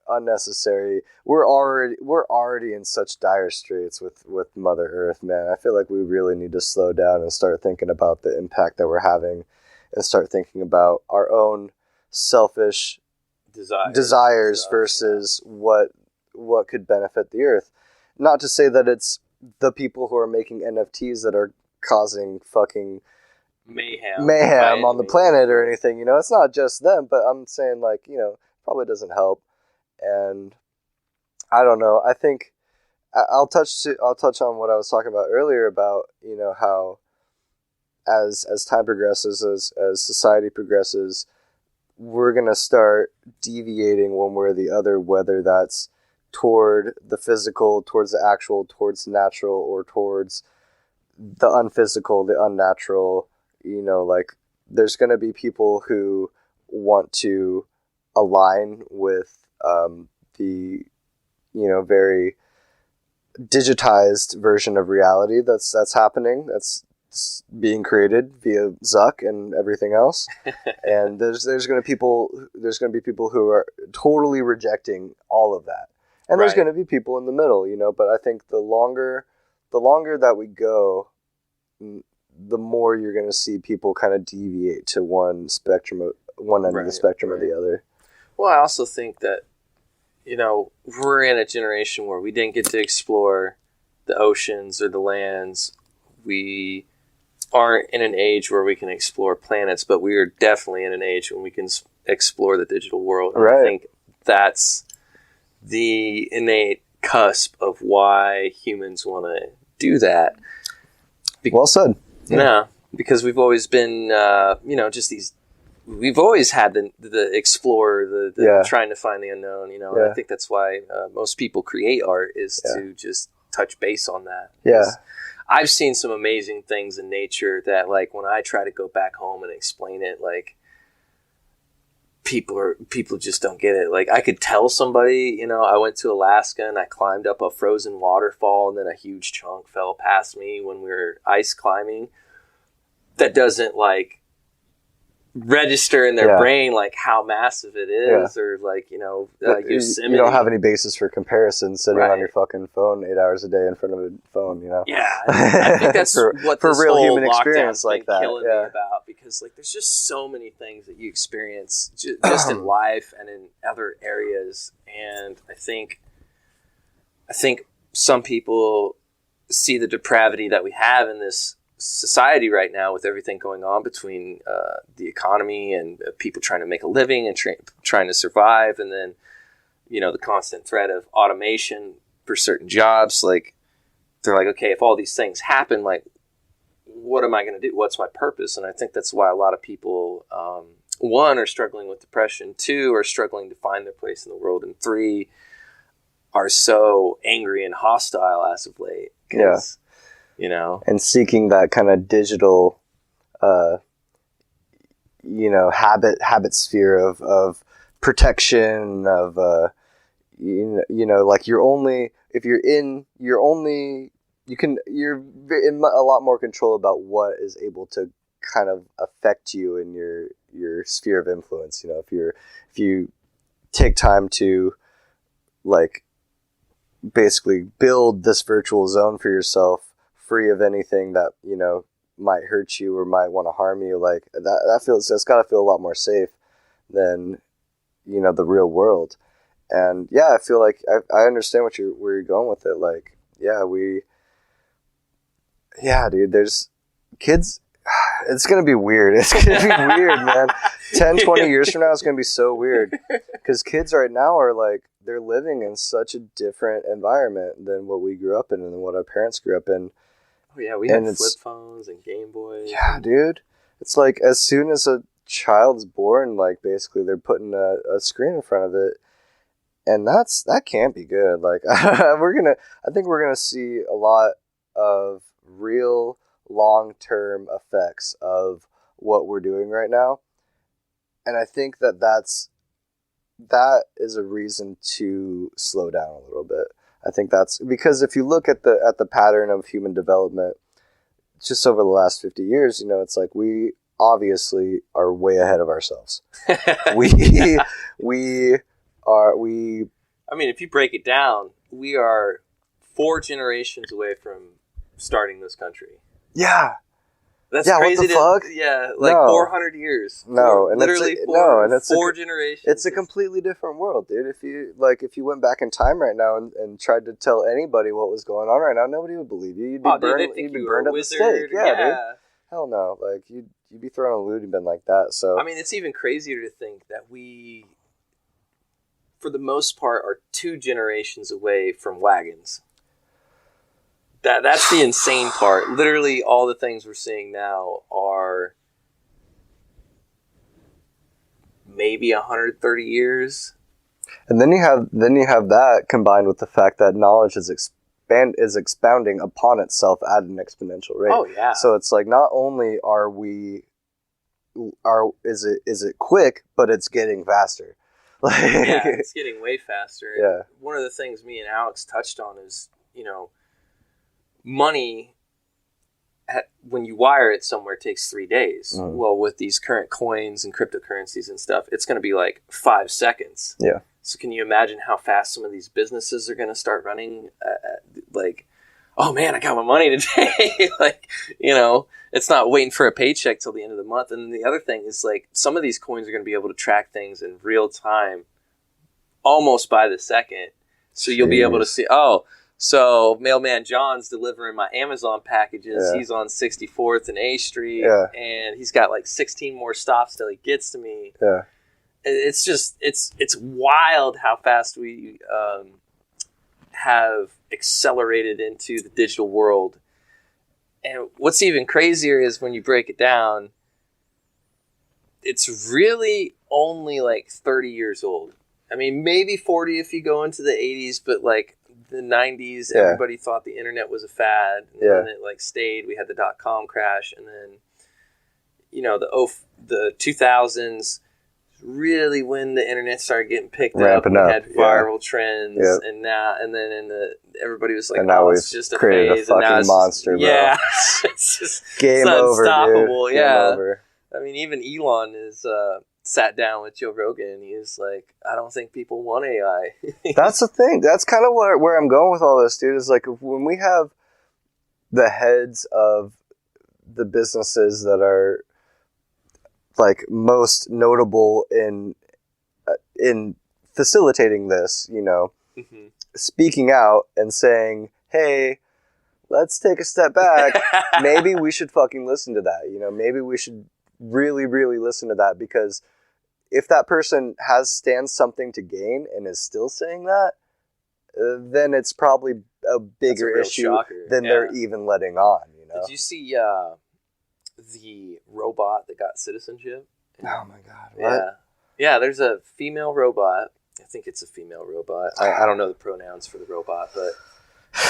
unnecessary. We're already in such dire straits with Mother Earth, man. I feel like we really need to slow down and start thinking about the impact that we're having, and start thinking about our own selfish desires versus what could benefit the Earth. Not to say that it's the people who are making NFTs that are causing fucking mayhem on the planet or anything, it's not just them, but I'm saying, like, probably doesn't help. And I don't know, I think I'll touch on what I was talking about earlier about, how as time progresses, as society progresses, we're going to start deviating one way or the other, whether that's toward the physical, towards the actual, towards the natural, or towards the unphysical, the unnatural. Like, there's going to be people who want to align with the very digitized version of reality that's happening, that's being created via Zuck and everything else. And there's going to be people who are totally rejecting all of that, and there's going to be people in the middle, but I think the longer that we go, the more you're going to see people kind of deviate to one end of the spectrum or the other. Well, I also think that, we're in a generation where we didn't get to explore the oceans or the lands. We aren't in an age where we can explore planets, but we are definitely in an age when we can explore the digital world. And I think that's the innate cusp of why humans want to do that. Well said. Yeah, because we've always been, just these. We've always had the explorer, the trying to find the unknown. And I think that's why most people create art, is to just touch base on that. Yeah, I've seen some amazing things in nature that, like, when I try to go back home and explain it, like, people just don't get it. Like, I could tell somebody, I went to Alaska and I climbed up a frozen waterfall, and then a huge chunk fell past me when we were ice climbing. That doesn't, like, register in their brain, like, how massive it is, or, like, Yosemite. You don't have any basis for comparison sitting on your fucking phone 8 hours a day in front of a phone, Yeah, I think that's what for this real whole human experience like that. Killing me about, because, like, there's just so many things that you experience just in life and in other areas, and I think some people see the depravity that we have in this society right now, with everything going on between the economy and people trying to make a living and trying to survive, and then the constant threat of automation for certain jobs. Like, they're like, okay, if all these things happen, like, what am I going to do? What's my purpose? And I think that's why a lot of people, one, are struggling with depression, two, are struggling to find their place in the world, and three, are so angry and hostile as of late. And seeking that kind of digital, habit sphere of protection, of, like, you're in a lot more control about what is able to kind of affect you in your sphere of influence. If you take time to, like, basically build this virtual zone for yourself, free of anything that might hurt you or might want to harm you, like, that's got to feel a lot more safe than the real world. And I feel like I understand where you're going with it. Like, dude, there's kids. It's gonna be weird. It's gonna be weird, man. 10, 20 years from now, it's gonna be so weird, because kids right now are, like, they're living in such a different environment than what we grew up in and what our parents grew up in. Oh yeah, we had flip phones and Game Boys. Yeah, dude. it's like as soon as a child's born, like basically they're putting a screen in front of it, and that can't be good. Like I think we're gonna see a lot of real long-term effects of what we're doing right now, and I think that is a reason to slow down a little bit. I think that's because if you look at the pattern of human development just over the last 50 years, you know, it's like we obviously are way ahead of ourselves. we I mean, if you break it down, we are 4 generations away from starting this country. Yeah. That's yeah, crazy. what the fuck? Yeah, like no. 400 years. No, and literally it's four generations. It's a completely different world, dude. If you went back in time right now and tried to tell anybody what was going on right now, nobody would believe you. You'd be burned at the stake. Yeah, dude. Hell no. Like you'd be thrown a loony bin like that. So I mean, it's even crazier to think that we, for the most part, are 2 generations away from wagons. That's the insane part. Literally, all the things we're seeing now are maybe 130 years. And then you have that combined with the fact that knowledge is expounding upon itself at an exponential rate. Oh yeah. So it's like not only is it quick, but it's getting faster. Yeah, it's getting way faster. Yeah. One of the things me and Alex touched on is, you know, money, when you wire it somewhere, takes 3 days. Mm. Well, with these current coins and cryptocurrencies and stuff, it's going to be like 5 seconds. Yeah. So can you imagine how fast some of these businesses are going to start running? Like, oh man, I got my money today. Like, you know, it's not waiting for a paycheck till the end of the month. And the other thing is, like, some of these coins are going to be able to track things in real time, almost by the second. So you'll be able to see, so Mailman John's delivering my Amazon packages. Yeah. He's on 64th and A Street, and he's got like 16 more stops till he gets to me. Yeah. It's just, it's wild how fast we have accelerated into the digital world. And what's even crazier is when you break it down, it's really only like 30 years old. I mean, maybe 40 if you go into the 80s, but like the 90s, everybody thought the internet was a fad, and then it like stayed. We had the .com crash, and then, you know, the 2000s really when the internet started getting picked up. We had viral trends, and then everybody was like, and it's just a created phase, a fucking and now monster, bro. Yeah, it's just game over, unstoppable. Dude. Yeah, game over. I mean, even Elon is sat down with Joe Rogan, and he was like, I don't think people want AI. That's the thing. That's kind of where I'm going with all this, dude, is like when we have the heads of the businesses that are like most notable in facilitating this, you know, speaking out and saying, hey, let's take a step back. Maybe we should fucking listen to that. You know, maybe we should really, really listen to that, because if that person stands something to gain and is still saying that, then it's probably a bigger issue than they're even letting on. You know? Did you see the robot that got citizenship? Oh my god! What? Yeah. There's a female robot. I think it's a female robot. I don't know the pronouns for the robot, but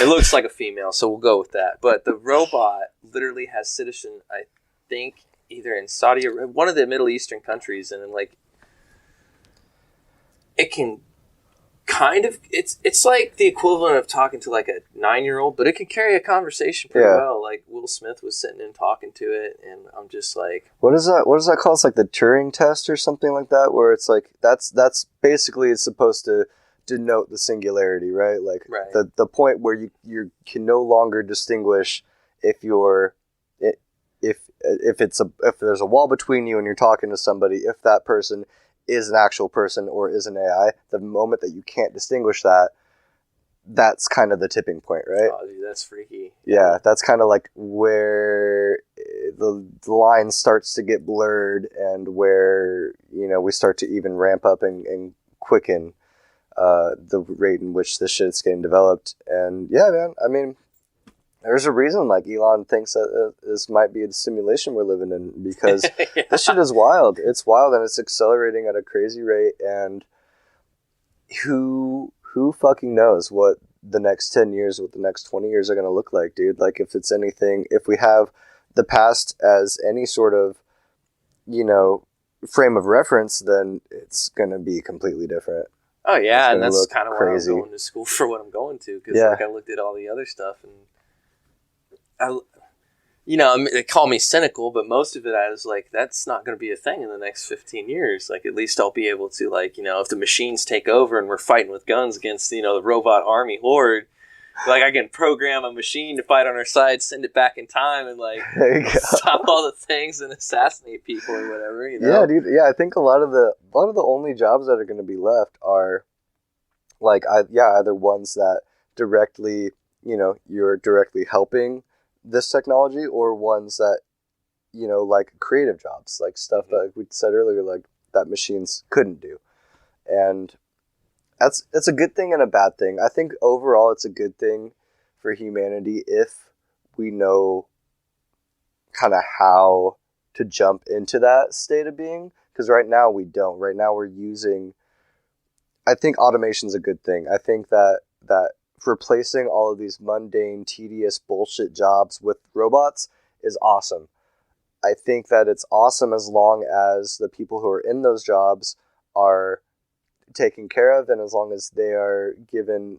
it looks like a female, so we'll go with that. But the robot literally has citizen, I think, either in Saudi Arabia, one of the Middle Eastern countries, and like it can kind of, it's like the equivalent of talking to like a 9-year-old, but it can carry a conversation pretty well. Like Will Smith was sitting and talking to it, and I'm just like, what is that called? It's like the Turing Test or something like that, where it's like that's basically, it's supposed to denote the singularity, right? Like the point where you can no longer distinguish if there's a wall between you and you're talking to somebody, if that person is an actual person or is an AI. The moment that you can't distinguish that, that's kind of the tipping point, right? Oh, dude, that's freaky. Yeah, that's kind of like where the line starts to get blurred, and where, you know, we start to even ramp up and quicken the rate in which this shit's getting developed. And yeah, man, I mean, there's a reason like Elon thinks that this might be a simulation we're living in, because this shit is wild. It's wild, and it's accelerating at a crazy rate, and who fucking knows what the next 10 years, what the next 20 years are going to look like, dude. Like, if it's anything, if we have the past as any sort of, frame of reference, then it's going to be completely different. Oh yeah, and that's kind of why I'm going to school for what I'm going to, because I looked at all the other stuff, and they call me cynical, but most of it I was like, that's not going to be a thing in the next 15 years. Like, at least I'll be able to, like, if the machines take over and we're fighting with guns against, the robot army horde, like, I can program a machine to fight on our side, send it back in time, and, like, stop all the things and assassinate people or whatever, Yeah, dude. Yeah, I think a lot of the only jobs that are going to be left are, like, either ones that directly, you're directly helping this technology, or ones that, like creative jobs, like stuff that we said earlier, like that machines couldn't do. And it's a good thing and a bad thing. I think overall it's a good thing for humanity if we know kind of how to jump into that state of being, because right now we don't. Right now we're using, I think automation's a good thing. I think that replacing all of these mundane, tedious bullshit jobs with robots is awesome. I think that it's awesome as long as the people who are in those jobs are taken care of, and as long as they are given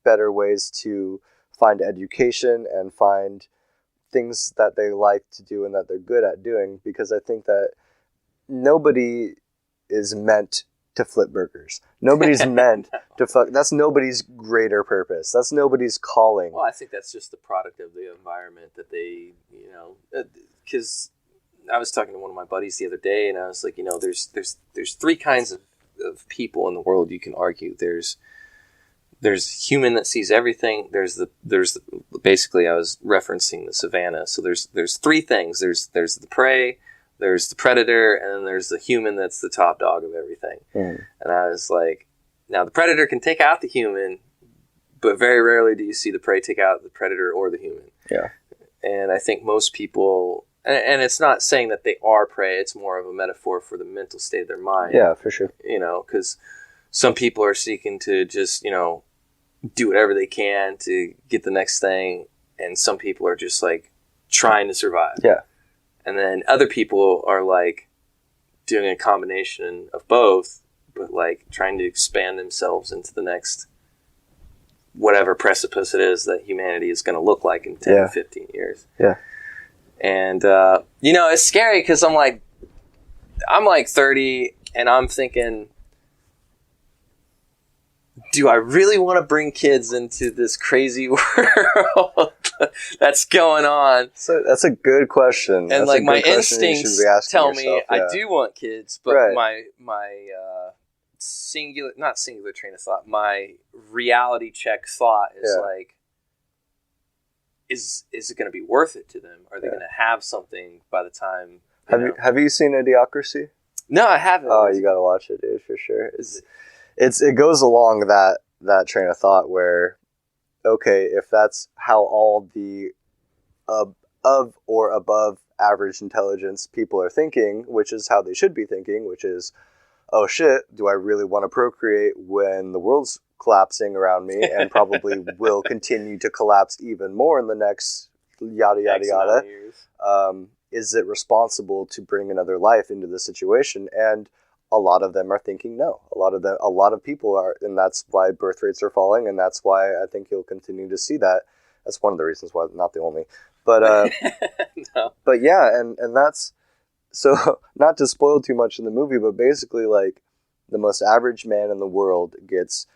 better ways to find education and find things that they like to do and that they're good at doing, because I think that nobody is meant to flip burgers. Nobody's meant to fuck. That's nobody's greater purpose. That's nobody's calling. Well, I think that's just the product of the environment that they, because I was talking to one of my buddies the other day, and I was like, there's three kinds of people in the world. You can argue there's human that sees everything. There's basically, I was referencing the savannah. So there's three things. There's the prey, there's the predator, and then there's the human that's the top dog of everything. And I was like, now the predator can take out the human, but very rarely do you see the prey take out the predator or the human. Yeah. And I think most people, and it's not saying that they are prey, it's more of a metaphor for the mental state of their mind. Yeah, for sure. Because some people are seeking to just, do whatever they can to get the next thing, and some people are just, like, trying to survive. Yeah. And then other people are, like, doing a combination of both, but, like, trying to expand themselves into the next whatever precipice it is that humanity is going to look like in 10 or 15 years. Yeah. And, it's scary because I'm like 30, and I'm thinking, do I really want to bring kids into this crazy world that's going on? So that's a good question. And that's like my instincts tell me I do want kids, but my not singular train of thought, my reality check thought is like, is it going to be worth it to them? Are they going to have something by the time? Have you seen Idiocracy? No, I haven't. Oh, you got to watch it, dude, for sure. It goes along that train of thought where, okay, if that's how all the of or above average intelligence people are thinking, which is how they should be thinking, which is, oh shit, do I really want to procreate when the world's collapsing around me and probably will continue to collapse even more in the next yada yada yada? Is it responsible to bring another life into the situation? And a lot of them are thinking no. A lot of people are, and that's why birth rates are falling, and that's why I think you'll continue to see that. That's one of the reasons why, not the only. But no. But yeah, and that's, so not to spoil too much in the movie, but basically, like, the most average man in the world gets,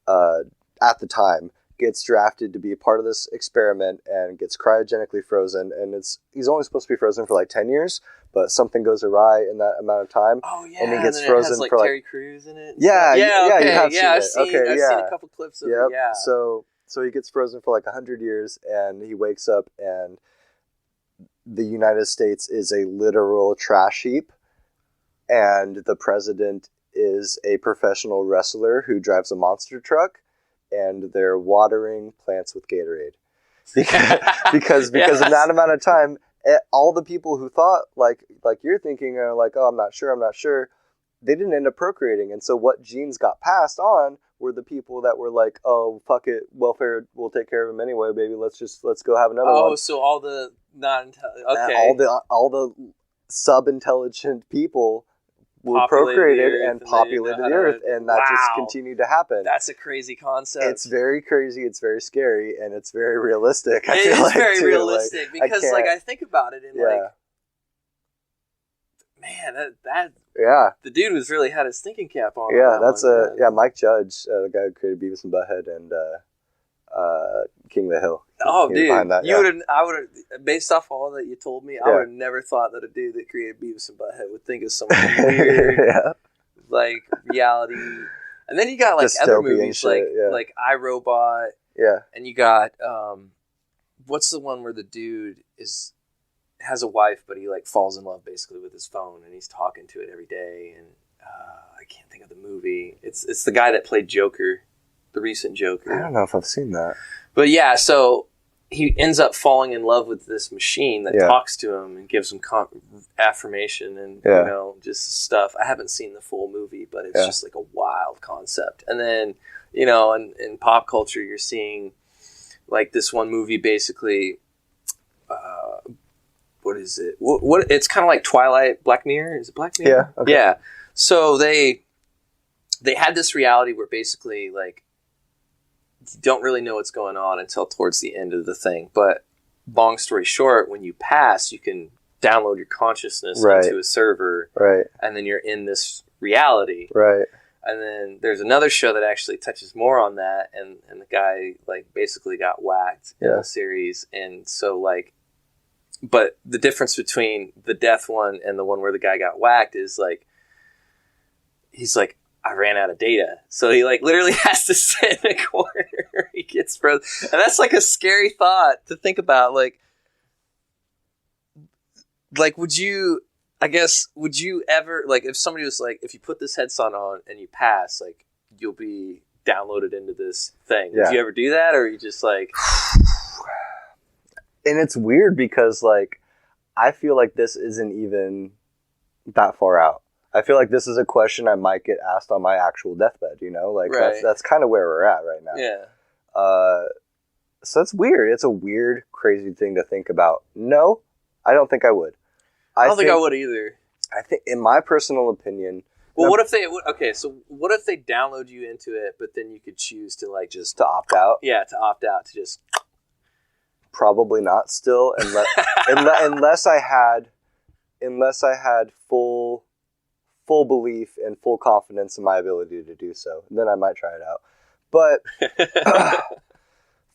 at the time, gets drafted to be a part of this experiment and gets cryogenically frozen, and he's only supposed to be frozen for like 10 years, but something goes awry in that amount of time. Oh yeah, and he gets and frozen it has, for like Terry Crews in it. Yeah, okay. You have I've seen it. seen a couple clips of it. Yeah. So he gets frozen for like 100 years, and he wakes up, and the United States is a literal trash heap, and the president is a professional wrestler who drives a monster truck, and they're watering plants with Gatorade. because Yes. in that amount of time, all the people who thought like you're thinking are like, oh, I'm not sure, they didn't end up procreating. And so what genes got passed on were the people that were like, oh, fuck it, welfare will take care of them anyway, baby. Let's go have another one. Oh, so all the okay. All the sub-intelligent people were Populated procreated the Earth, and populated the Earth, and that just continued to happen. That's a crazy concept. It's very crazy, it's very scary, and it's very realistic. It is very realistic because, like, I think about it and like, man, that the dude was really had his thinking cap on. Yeah, that's Mike Judge, the guy who created Beavis and Butthead and King of the Hill. Oh, dude, I would have, based off all that you told me, I would have never thought that a dude that created Beavis and Butthead would think of something weird, like reality. And then you got like Dystopian other movies shit, like iRobot. Yeah. And you got what's the one where the dude has a wife, but he like falls in love basically with his phone, and he's talking to it every day. And I can't think of the movie. It's the guy that played Joker, the recent Joker. I don't know if I've seen that. But yeah, so he ends up falling in love with this machine that talks to him and gives him affirmation and you know, just stuff. I haven't seen the full movie, but it's just like a wild concept. And then, you know, in pop culture, you're seeing like this one movie basically. What is it? What it's kind of like Twilight, Black Mirror. Is it Black Mirror? Yeah. Okay. Yeah. So they had this reality where basically like you don't really know what's going on until towards the end of the thing. But long story short, when you pass, you can download your consciousness into a server, and then you're in this reality. Right. And then there's another show that actually touches more on that, and the guy like basically got whacked in the series, and so like. But the difference between the death one and the one where the guy got whacked is like, he's like, I ran out of data. So he like literally has to sit in a corner. He gets frozen. And that's like a scary thought to think about. Like would you ever, like if somebody was like, if you put this headset on and you pass, like you'll be downloaded into this thing. Would you ever do that? Or are you just like... And it's weird because, like, I feel like this isn't even that far out. I feel like this is a question I might get asked on my actual deathbed, you know? Like, that's kind of where we're at right now. Yeah. So it's weird. It's a weird, crazy thing to think about. No, I don't think I would. I don't think I would either. I think, in my personal opinion... Well, what if they... Okay, so what if they download you into it, but then you could choose to, like, just... To opt out? Yeah, to opt out, to just... Probably not still, unless I had full belief and full confidence in my ability to do so. Then I might try it out. But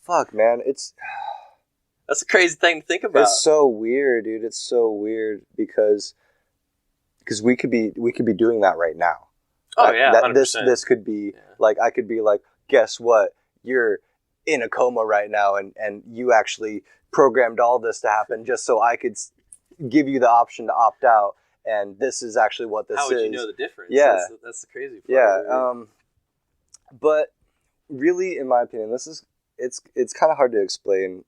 fuck, man, that's a crazy thing to think about. It's so weird, dude. It's so weird because we could be doing that right now. Oh yeah, 100%. This could be like, I could be like, guess what? You're in a coma right now, and you actually programmed all this to happen just so I could give you the option to opt out, and this is actually what this is. How would you know the difference? Yeah. That's the crazy part. Yeah. But really, in my opinion, it's kind of hard to explain,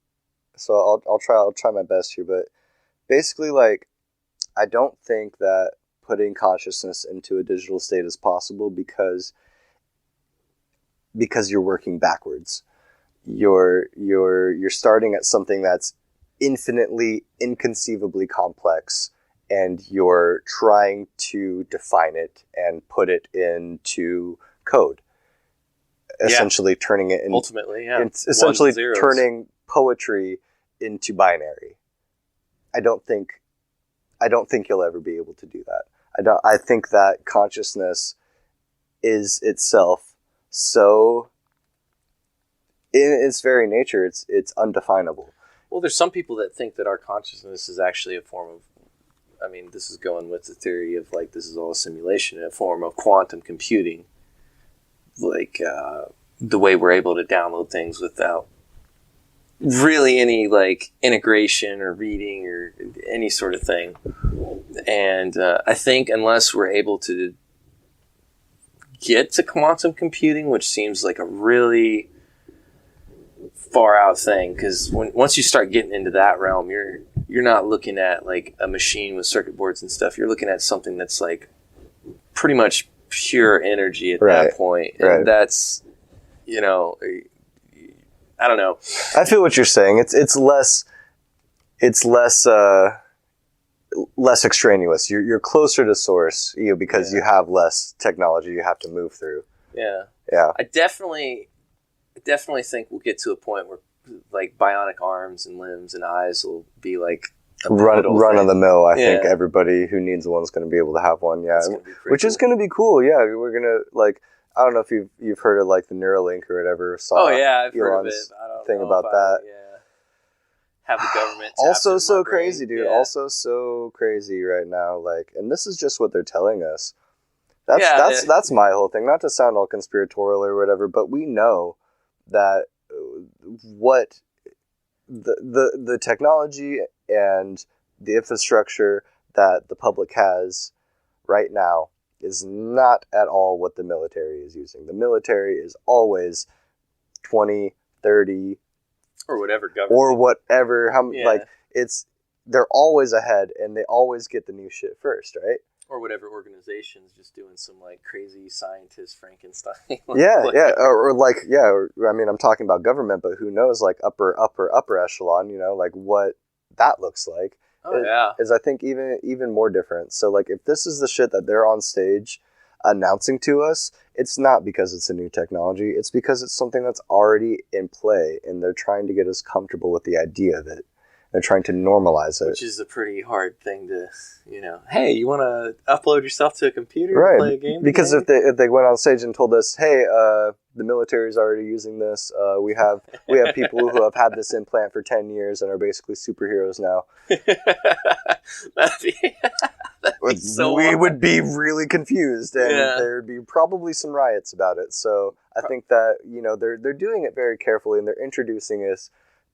so I'll try my best here, but basically, like, I don't think that putting consciousness into a digital state is possible because you're working backwards. You're starting at something that's infinitely, inconceivably complex, and you're trying to define it and put it into code. Essentially turning it ultimately, essentially turning poetry into binary. I don't think you'll ever be able to do that. I think that consciousness is itself so, in its very nature, it's undefinable. Well, there's some people that think that our consciousness is actually a form of, I mean, this is going with the theory of, like, this is all a simulation, a form of quantum computing. Like, the way we're able to download things without really any, like, integration or reading or any sort of thing. And I think unless we're able to get to quantum computing, which seems like a really far out thing, because once you start getting into that realm, you're not looking at like a machine with circuit boards and stuff. You're looking at something that's like pretty much pure energy at that point. And that's, you know, I don't know. I feel what you're saying. It's less less extraneous. You're closer to source, because you have less technology you have to move through. Yeah. Yeah. I definitely think we'll get to a point where like bionic arms and limbs and eyes will be like a run of the mill. I think everybody who needs one is going to be able to have one. Yeah, which is going to be cool. Yeah, we're gonna like. I don't know if you've heard of like the Neuralink or whatever. I've heard of it. I don't thing know about that. Have the government also so crazy, brain. dude. Yeah. Also so crazy right now. Like, and this is just what they're telling us. That's my whole thing. Not to sound all conspiratorial or whatever, but we know that what the technology and the infrastructure that the public has right now is not at all what the military is using. The military is always 20, 30 or whatever government or whatever. Like they're always ahead and they always get the new shit first, right? Or whatever organization's just doing some like crazy scientist Frankenstein. Or I mean, I'm talking about government, but who knows, like upper echelon, like what that looks like. Is I think even more different. So like if this is the shit that they're on stage announcing to us, it's not because it's a new technology. It's because it's something that's already in play, and they're trying to get us comfortable with the idea of it. They're trying to normalize it. Which is a pretty hard thing to, hey, you want to upload yourself to a computer and play a game? Because if they went on stage and told us, hey, the military's already using this, we have people who have had this implant for 10 years and are basically superheroes now. We would be really confused, and there'd be probably some riots about it. So I think that, they're doing it very carefully, and they're introducing us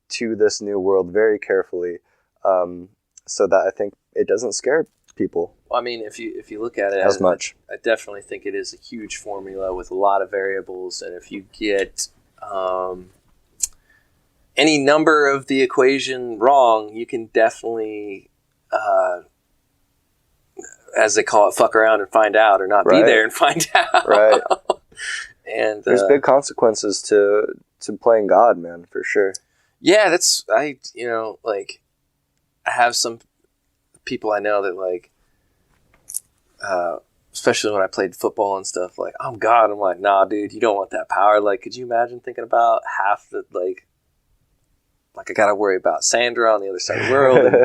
to this new world very carefully, so that I think it doesn't scare people. Well, I mean, if you look at it as much, I definitely think it is a huge formula with a lot of variables, and if you get any number of the equation wrong, you can definitely, as they call it, fuck around and find out, or not be there and find out. Right. And there's big consequences to playing God, man, for sure. Yeah, I have some people I know that like, especially when I played football and stuff, like, I'm God. I'm like, nah, dude, you don't want that power. Like, could you imagine thinking about half the, like I got to worry about Sandra on the other side of the world. And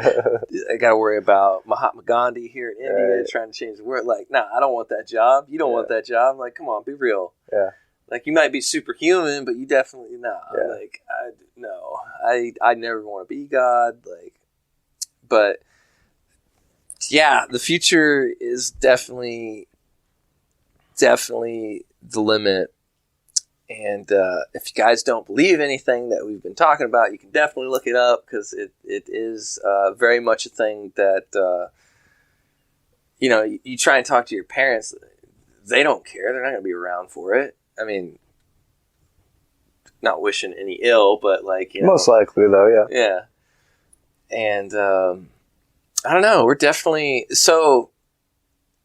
I got to worry about Mahatma Gandhi here in India trying to change the world. Like, nah, I don't want that job. You don't want that job. I'm like, come on, be real. Yeah. Like, you might be superhuman, but you definitely Like, I never want to be God. Like, but yeah, the future is definitely the limit. And if you guys don't believe anything that we've been talking about, you can definitely look it up, because it is very much a thing that you try and talk to your parents. They don't care. They're not going to be around for it. I mean, not wishing any ill, but like, most likely though, yeah. Yeah. And I don't know. We're definitely, so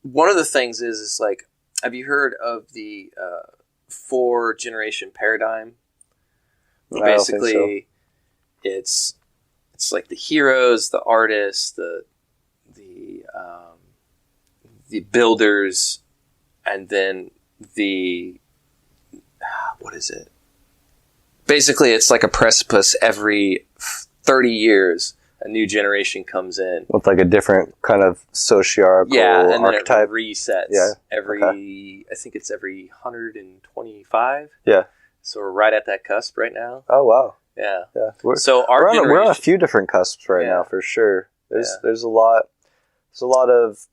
one of the things is like, have you heard of the 4-generation paradigm? Well, basically, don't think so. It's like the heroes, the artists, the builders, and then what is it? Basically, it's like a precipice. Every 30 years, a new generation comes in with like a different kind of sociarchical and archetype. Then it resets. Yeah. I think it's every 125. Yeah. So we're right at that cusp right now. Oh wow. Yeah. Yeah. We're on a few different cusps right now for sure. There's a lot. There's a lot of.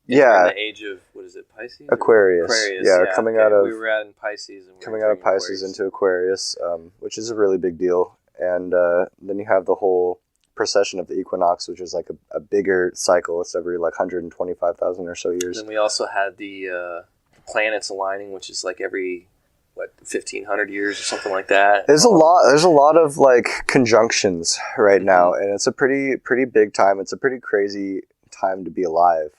Yeah. In the age of, what is it, Pisces? Aquarius. Yeah, coming out of. We were out in Pisces. And coming out of Pisces into Aquarius, which is a really big deal. And then you have the whole precession of the equinox, which is like a bigger cycle. It's every like 125,000 or so years. Then we also had the planets aligning, which is like every what, 1,500 years or something like that. There's a lot of like conjunctions right now, and it's a pretty big time. It's a pretty crazy time to be alive,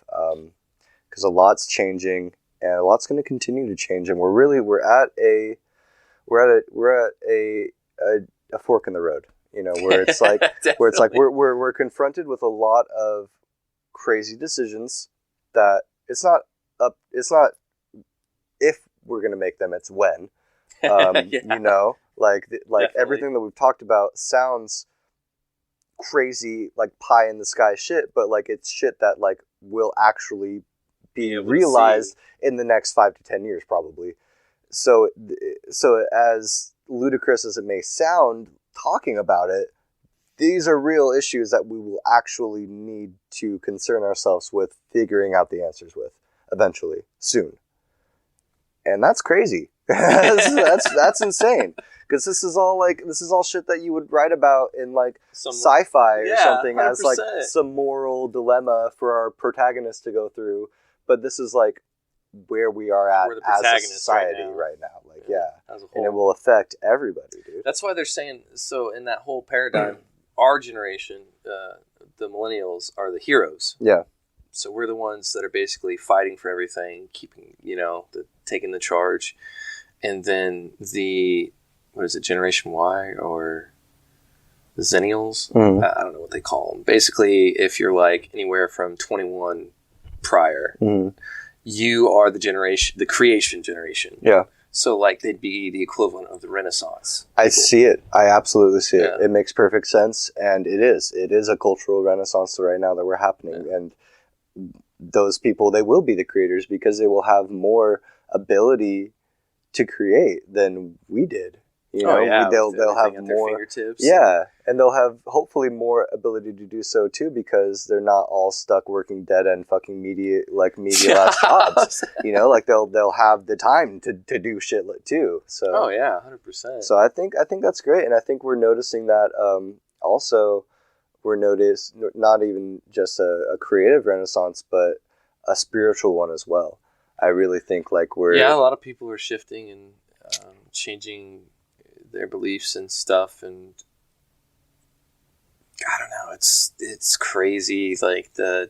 because a lot's changing and a lot's going to continue to change, and we're at a fork in the road, where it's like we're confronted with a lot of crazy decisions that it's not if we're going to make them, it's when. Like everything that we've talked about sounds crazy, like pie in the sky shit, but like it's shit that like will actually be realized in the next 5 to 10 years probably. So as ludicrous as it may sound talking about it, these are real issues that we will actually need to concern ourselves with figuring out the answers with eventually, soon. And that's crazy. that's insane. Because this is all shit that you would write about in like sci-fi or something 100%. As like some moral dilemma for our protagonist to go through. But this is like where we are at as a society right now. Like, as a whole. And it will affect everybody, dude. That's why they're saying, so in that whole paradigm, our generation, the millennials, are the heroes. Yeah. So we're the ones that are basically fighting for everything, keeping, taking the charge. And then Generation Y or the Zennials? Mm-hmm. I don't know what they call them. Basically, if you're like anywhere from 21 prior, mm-hmm. you are the creation generation. Yeah. So like they'd be the equivalent of the Renaissance. I see it. I absolutely see it. It makes perfect sense. And it is a cultural renaissance right now that we're happening. Yeah. And those people, they will be the creators because they will have more ability to create than we did. They'll have more fingertips. Yeah, and they'll have hopefully more ability to do so too because they're not all stuck working dead end fucking media last jobs. Like they'll have the time to do shit too. So 100%. So I think that's great, and I think we're noticing that also. We're noticed not even just a creative renaissance, but a spiritual one as well. I really think like a lot of people are shifting and changing their beliefs and stuff, and I don't know, it's crazy, like the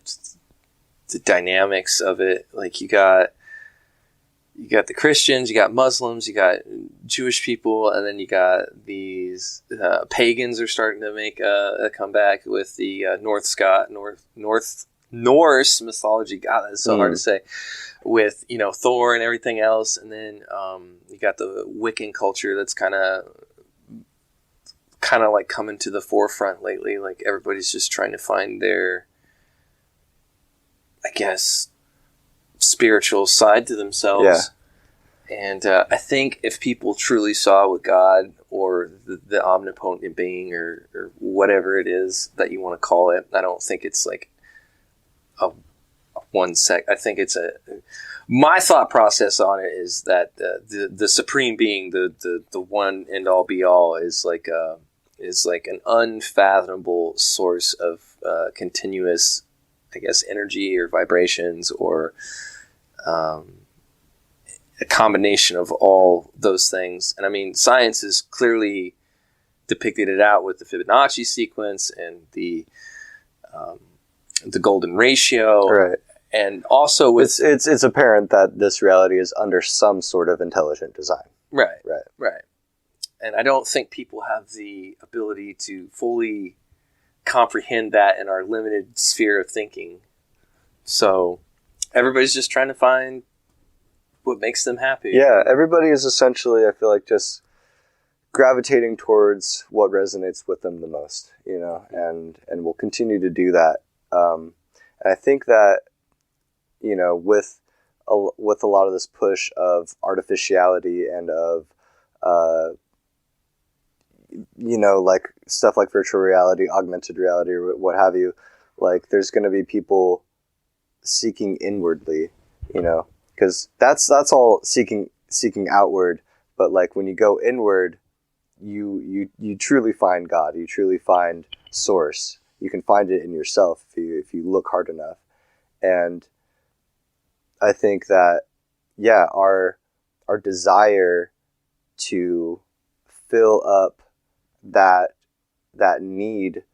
dynamics of it. Like you got the Christians, you got Muslims, you got Jewish people, and then you got these pagans are starting to make a comeback with the Norse mythology. God, that's so hard to say. With Thor and everything else, and then you got the Wiccan culture that's kind of like coming to the forefront lately. Like everybody's just trying to find their, I guess, spiritual side to themselves. Yeah. And I think if people truly saw what God or the omnipotent being or whatever it is that you want to call it, I don't think it's like a one sec. I think it's my thought process on it is that the supreme being, the one end all be all, is like an unfathomable source of continuous, I guess, energy or vibrations or a combination of all those things. And I mean, science has clearly depicted it out with the Fibonacci sequence and the golden ratio, right? And also with it's apparent that this reality is under some sort of intelligent design, right. And I don't think people have the ability to fully comprehend that in our limited sphere of thinking. So everybody's just trying to find what makes them happy. Yeah, everybody is essentially, I feel like, just gravitating towards what resonates with them the most, and will continue to do that. And I think that, with a lot of this push of artificiality and of, like stuff like virtual reality, augmented reality, or what have you, like there's going to be people seeking inwardly, because that's all seeking outward. But like when you go inward, you truly find God. You truly find source. You can find it in yourself if you look hard enough. And I think that our desire to fill up that need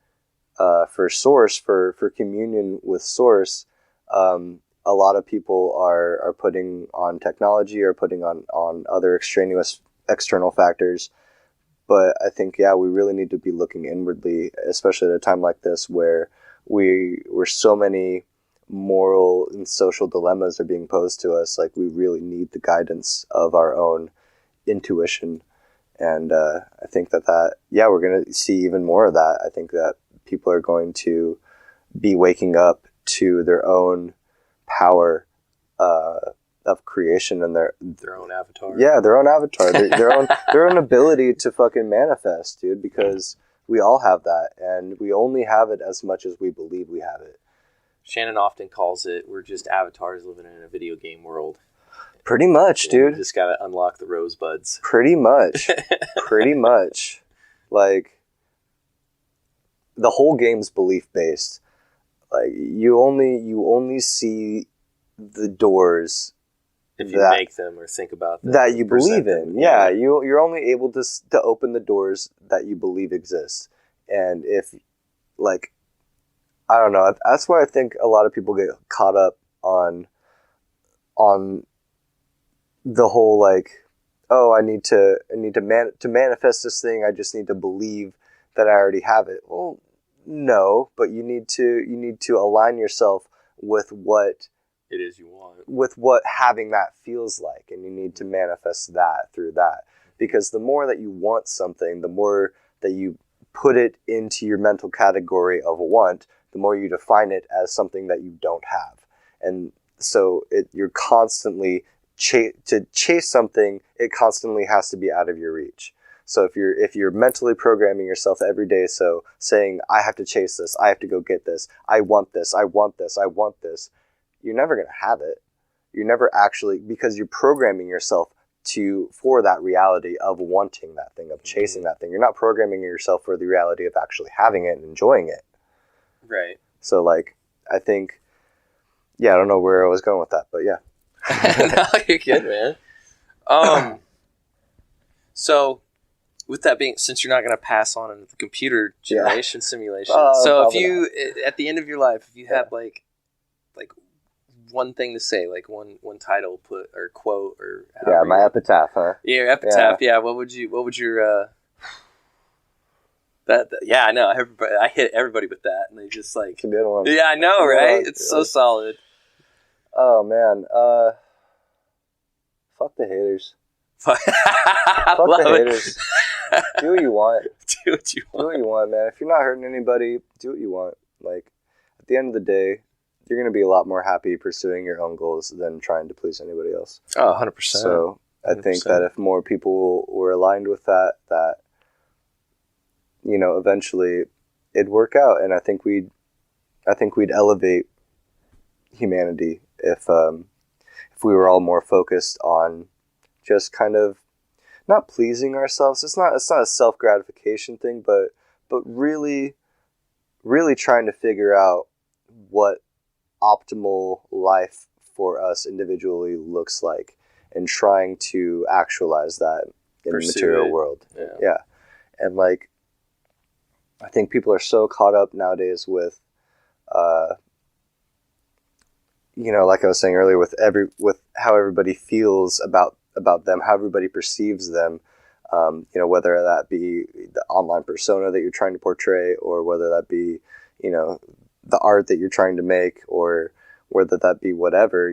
for source, for communion with source. A lot of people are putting on technology or putting on other extraneous external factors. But I think, we really need to be looking inwardly, especially at a time like this where so many moral and social dilemmas are being posed to us. Like, we really need the guidance of our own intuition. And I think that we're going to see even more of that. I think that people are going to be waking up to their own power of creation and their own avatar. Yeah, their own avatar, their own ability to fucking manifest, dude. Because we all have that, and we only have it as much as we believe we have it. Shannon often calls it, we're just avatars living in a video game world. Pretty much, dude. We just gotta unlock the rosebuds. Pretty much. Pretty much. Like, the whole game's belief based. Like, you only see the doors if you make them or think about them that you believe in. Yeah, you're only able to open the doors that you believe exist. And if, like, I don't know, that's why I think a lot of people get caught up on the whole, like, oh, I need to manifest this thing, I just need to believe that I already have it. Well, no, but you need to align yourself with what it is you want, with what having that feels like, and you need to manifest that through that. Because the more that you want something, the more that you put it into your mental category of want, the more you define it as something that you don't have. And so you're constantly to chase something, it constantly has to be out of your reach. So if you're mentally programming yourself every day, so saying, I have to chase this, I have to go get this, I want this, I want this, I want this, you're never going to have it. You're never actually, because you're programming yourself for that reality of wanting that thing, of chasing that thing. You're not programming yourself for the reality of actually having it and enjoying it. Right. So, like, I think, I don't know where I was going with that, but yeah. No, you're good, man. So, with that being, since you're not going to pass on into the computer generation simulation, so if you, at the end of your life, if you had like one thing to say, like one title or quote or my epitaph, huh? Yeah, your epitaph. Yeah. What would your I know. I hit everybody with that, and they just like. It's a good one. Yeah, I know, right? It's so solid. Oh man, fuck the haters. Fuck the haters. Do what you want. Do what you want. Do what you want, man. If you're not hurting anybody, do what you want. Like, at the end of the day, you're going to be a lot more happy pursuing your own goals than trying to please anybody else. Oh, 100%. So I think that if more people were aligned with that, eventually it'd work out. And I think we'd elevate humanity if we were all more focused on just kind of not pleasing ourselves. It's not a self-gratification thing, but really, really trying to figure out what optimal life for us individually looks like, and trying to actualize that in the material world. Yeah. And like, I think people are so caught up nowadays with, like I was saying earlier, with how everybody feels about them, how everybody perceives them, whether that be the online persona that you're trying to portray, or whether that be, the art that you're trying to make, or whether that be whatever,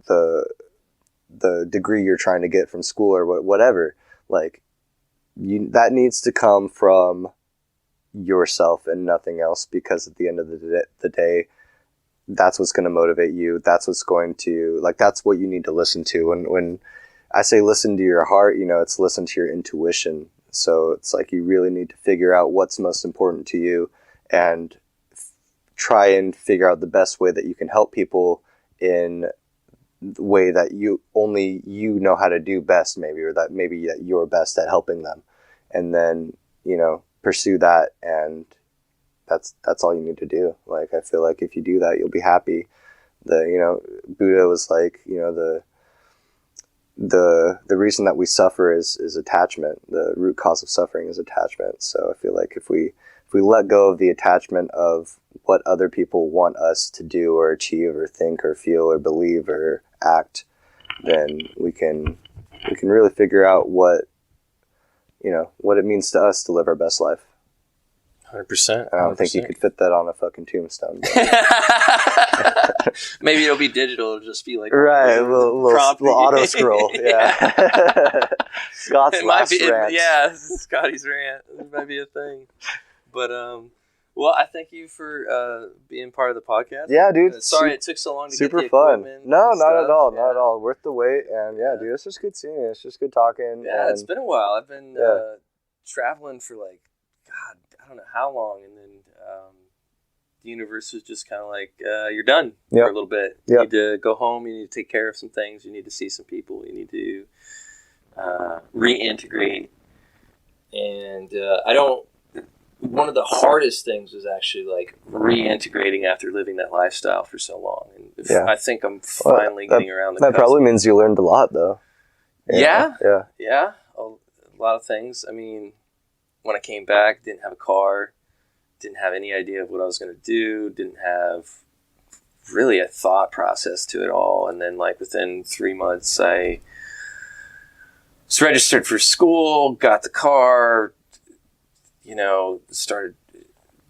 the degree you're trying to get from school, or whatever, like, that needs to come from yourself and nothing else, because at the end of the day, that's what's going to motivate you. That's what's going to, like, that's what you need to listen to. And when I say listen to your heart, it's listen to your intuition. So it's like, you really need to figure out what's most important to you, and try and figure out the best way that you can help people in the way that only you know how to do best, or that you're best at helping them. And then, pursue that, and that's all you need to do. Like, I feel like if you do that, you'll be happy. Buddha was like, the reason that we suffer is attachment. The root cause of suffering is attachment. So I feel like if we let go of the attachment of what other people want us to do or achieve or think or feel or believe or act, then we can really figure out what it means to us to live our best life. 100%. I don't think you could fit that on a fucking tombstone. Maybe it'll be digital. It'll just be like right, a little auto scroll. Yeah. Scott's last rant. Yeah, Scotty's rant. This might be a thing. But well, I thank you for being part of the podcast. Yeah, dude. Sorry it took so long to get the fun. equipment. No, not at all. Yeah. Not at all. Worth the wait. And yeah, dude, it's just good seeing you. It's just good talking. Yeah, and it's been a while. I've been traveling for like, God, I don't know how long, and then the universe was just kind of like, you're done for a little bit. You need to go home. You need to take care of some things. You need to see some people. You need to reintegrate. And one of the hardest things was actually like reintegrating after living that lifestyle for so long. And I think I'm finally getting around the That probably means you learned a lot, though. Yeah. A lot of things. I mean, when I came back, didn't have a car, didn't have any idea of what I was going to do, didn't have really a thought process to it all. And then like within 3 months, I was registered for school, got the car, started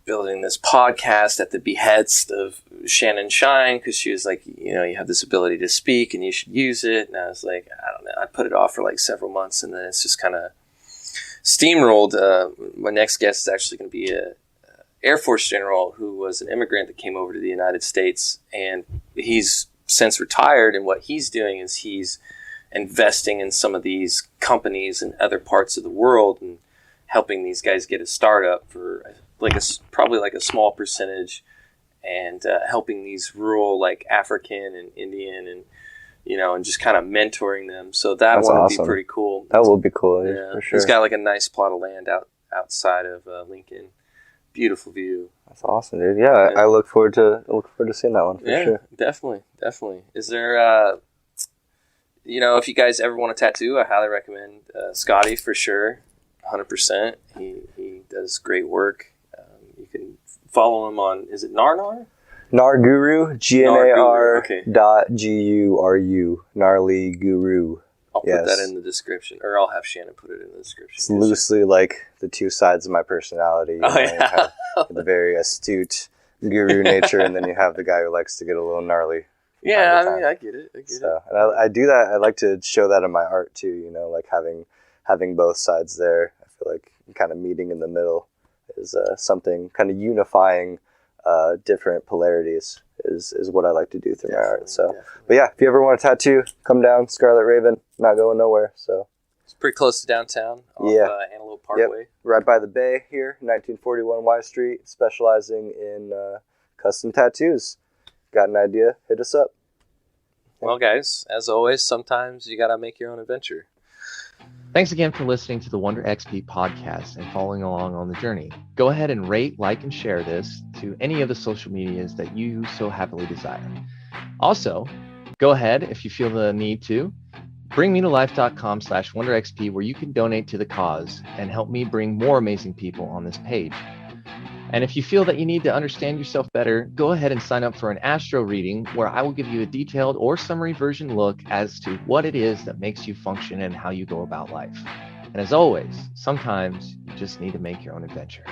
building this podcast at the behest of Shannon Shine, because she was like, you have this ability to speak and you should use it. And I was like, I don't know. I put it off for like several months, and then it's just kind of steamrolled. My next guest is actually going to be a Air Force general who was an immigrant that came over to the United States, and he's since retired. And what he's doing is he's investing in some of these companies in other parts of the world and helping these guys get a startup for probably like a small percentage, and helping these rural like African and Indian and and just kind of mentoring them. So that's would be pretty cool. That will be cool, for sure. He's got like a nice plot of land outside of Lincoln. Beautiful view. That's awesome, dude. Yeah, I look forward to seeing that one for sure. Definitely. Is there if you guys ever want a tattoo, I highly recommend Scotty for sure. 100%. He does great work. You can follow him on, is it Narnar? Narguru, GNAR.GURU, Gnarly Guru. I'll put that in the description, or I'll have Shannon put it in the description. It's loosely like the two sides of my personality. You have the very astute guru nature, and then you have the guy who likes to get a little gnarly. Yeah, I mean, I get it. And I do that. I like to show that in my art too. Like having both sides there. I feel like kind of meeting in the middle is something kind of unifying different polarities is what I like to do through my art. So, but yeah, if you ever want a tattoo, come down. Scarlet Raven, not going nowhere. So it's pretty close to downtown. Antelope Parkway, right by the bay here, 1941 Y Street. Specializing in custom tattoos. Got an idea? Hit us up. Well, guys, as always, sometimes you gotta make your own adventure. Thanks again for listening to the Wonder XP podcast and following along on the journey. Go ahead and rate, like, and share this to any of the social medias that you so happily desire. Also, go ahead, if you feel the need to, bringmetolife.com/WonderXP, where you can donate to the cause and help me bring more amazing people on this page. And if you feel that you need to understand yourself better, go ahead and sign up for an astro reading where I will give you a detailed or summary version look as to what it is that makes you function and how you go about life. And as always, sometimes you just need to make your own adventure.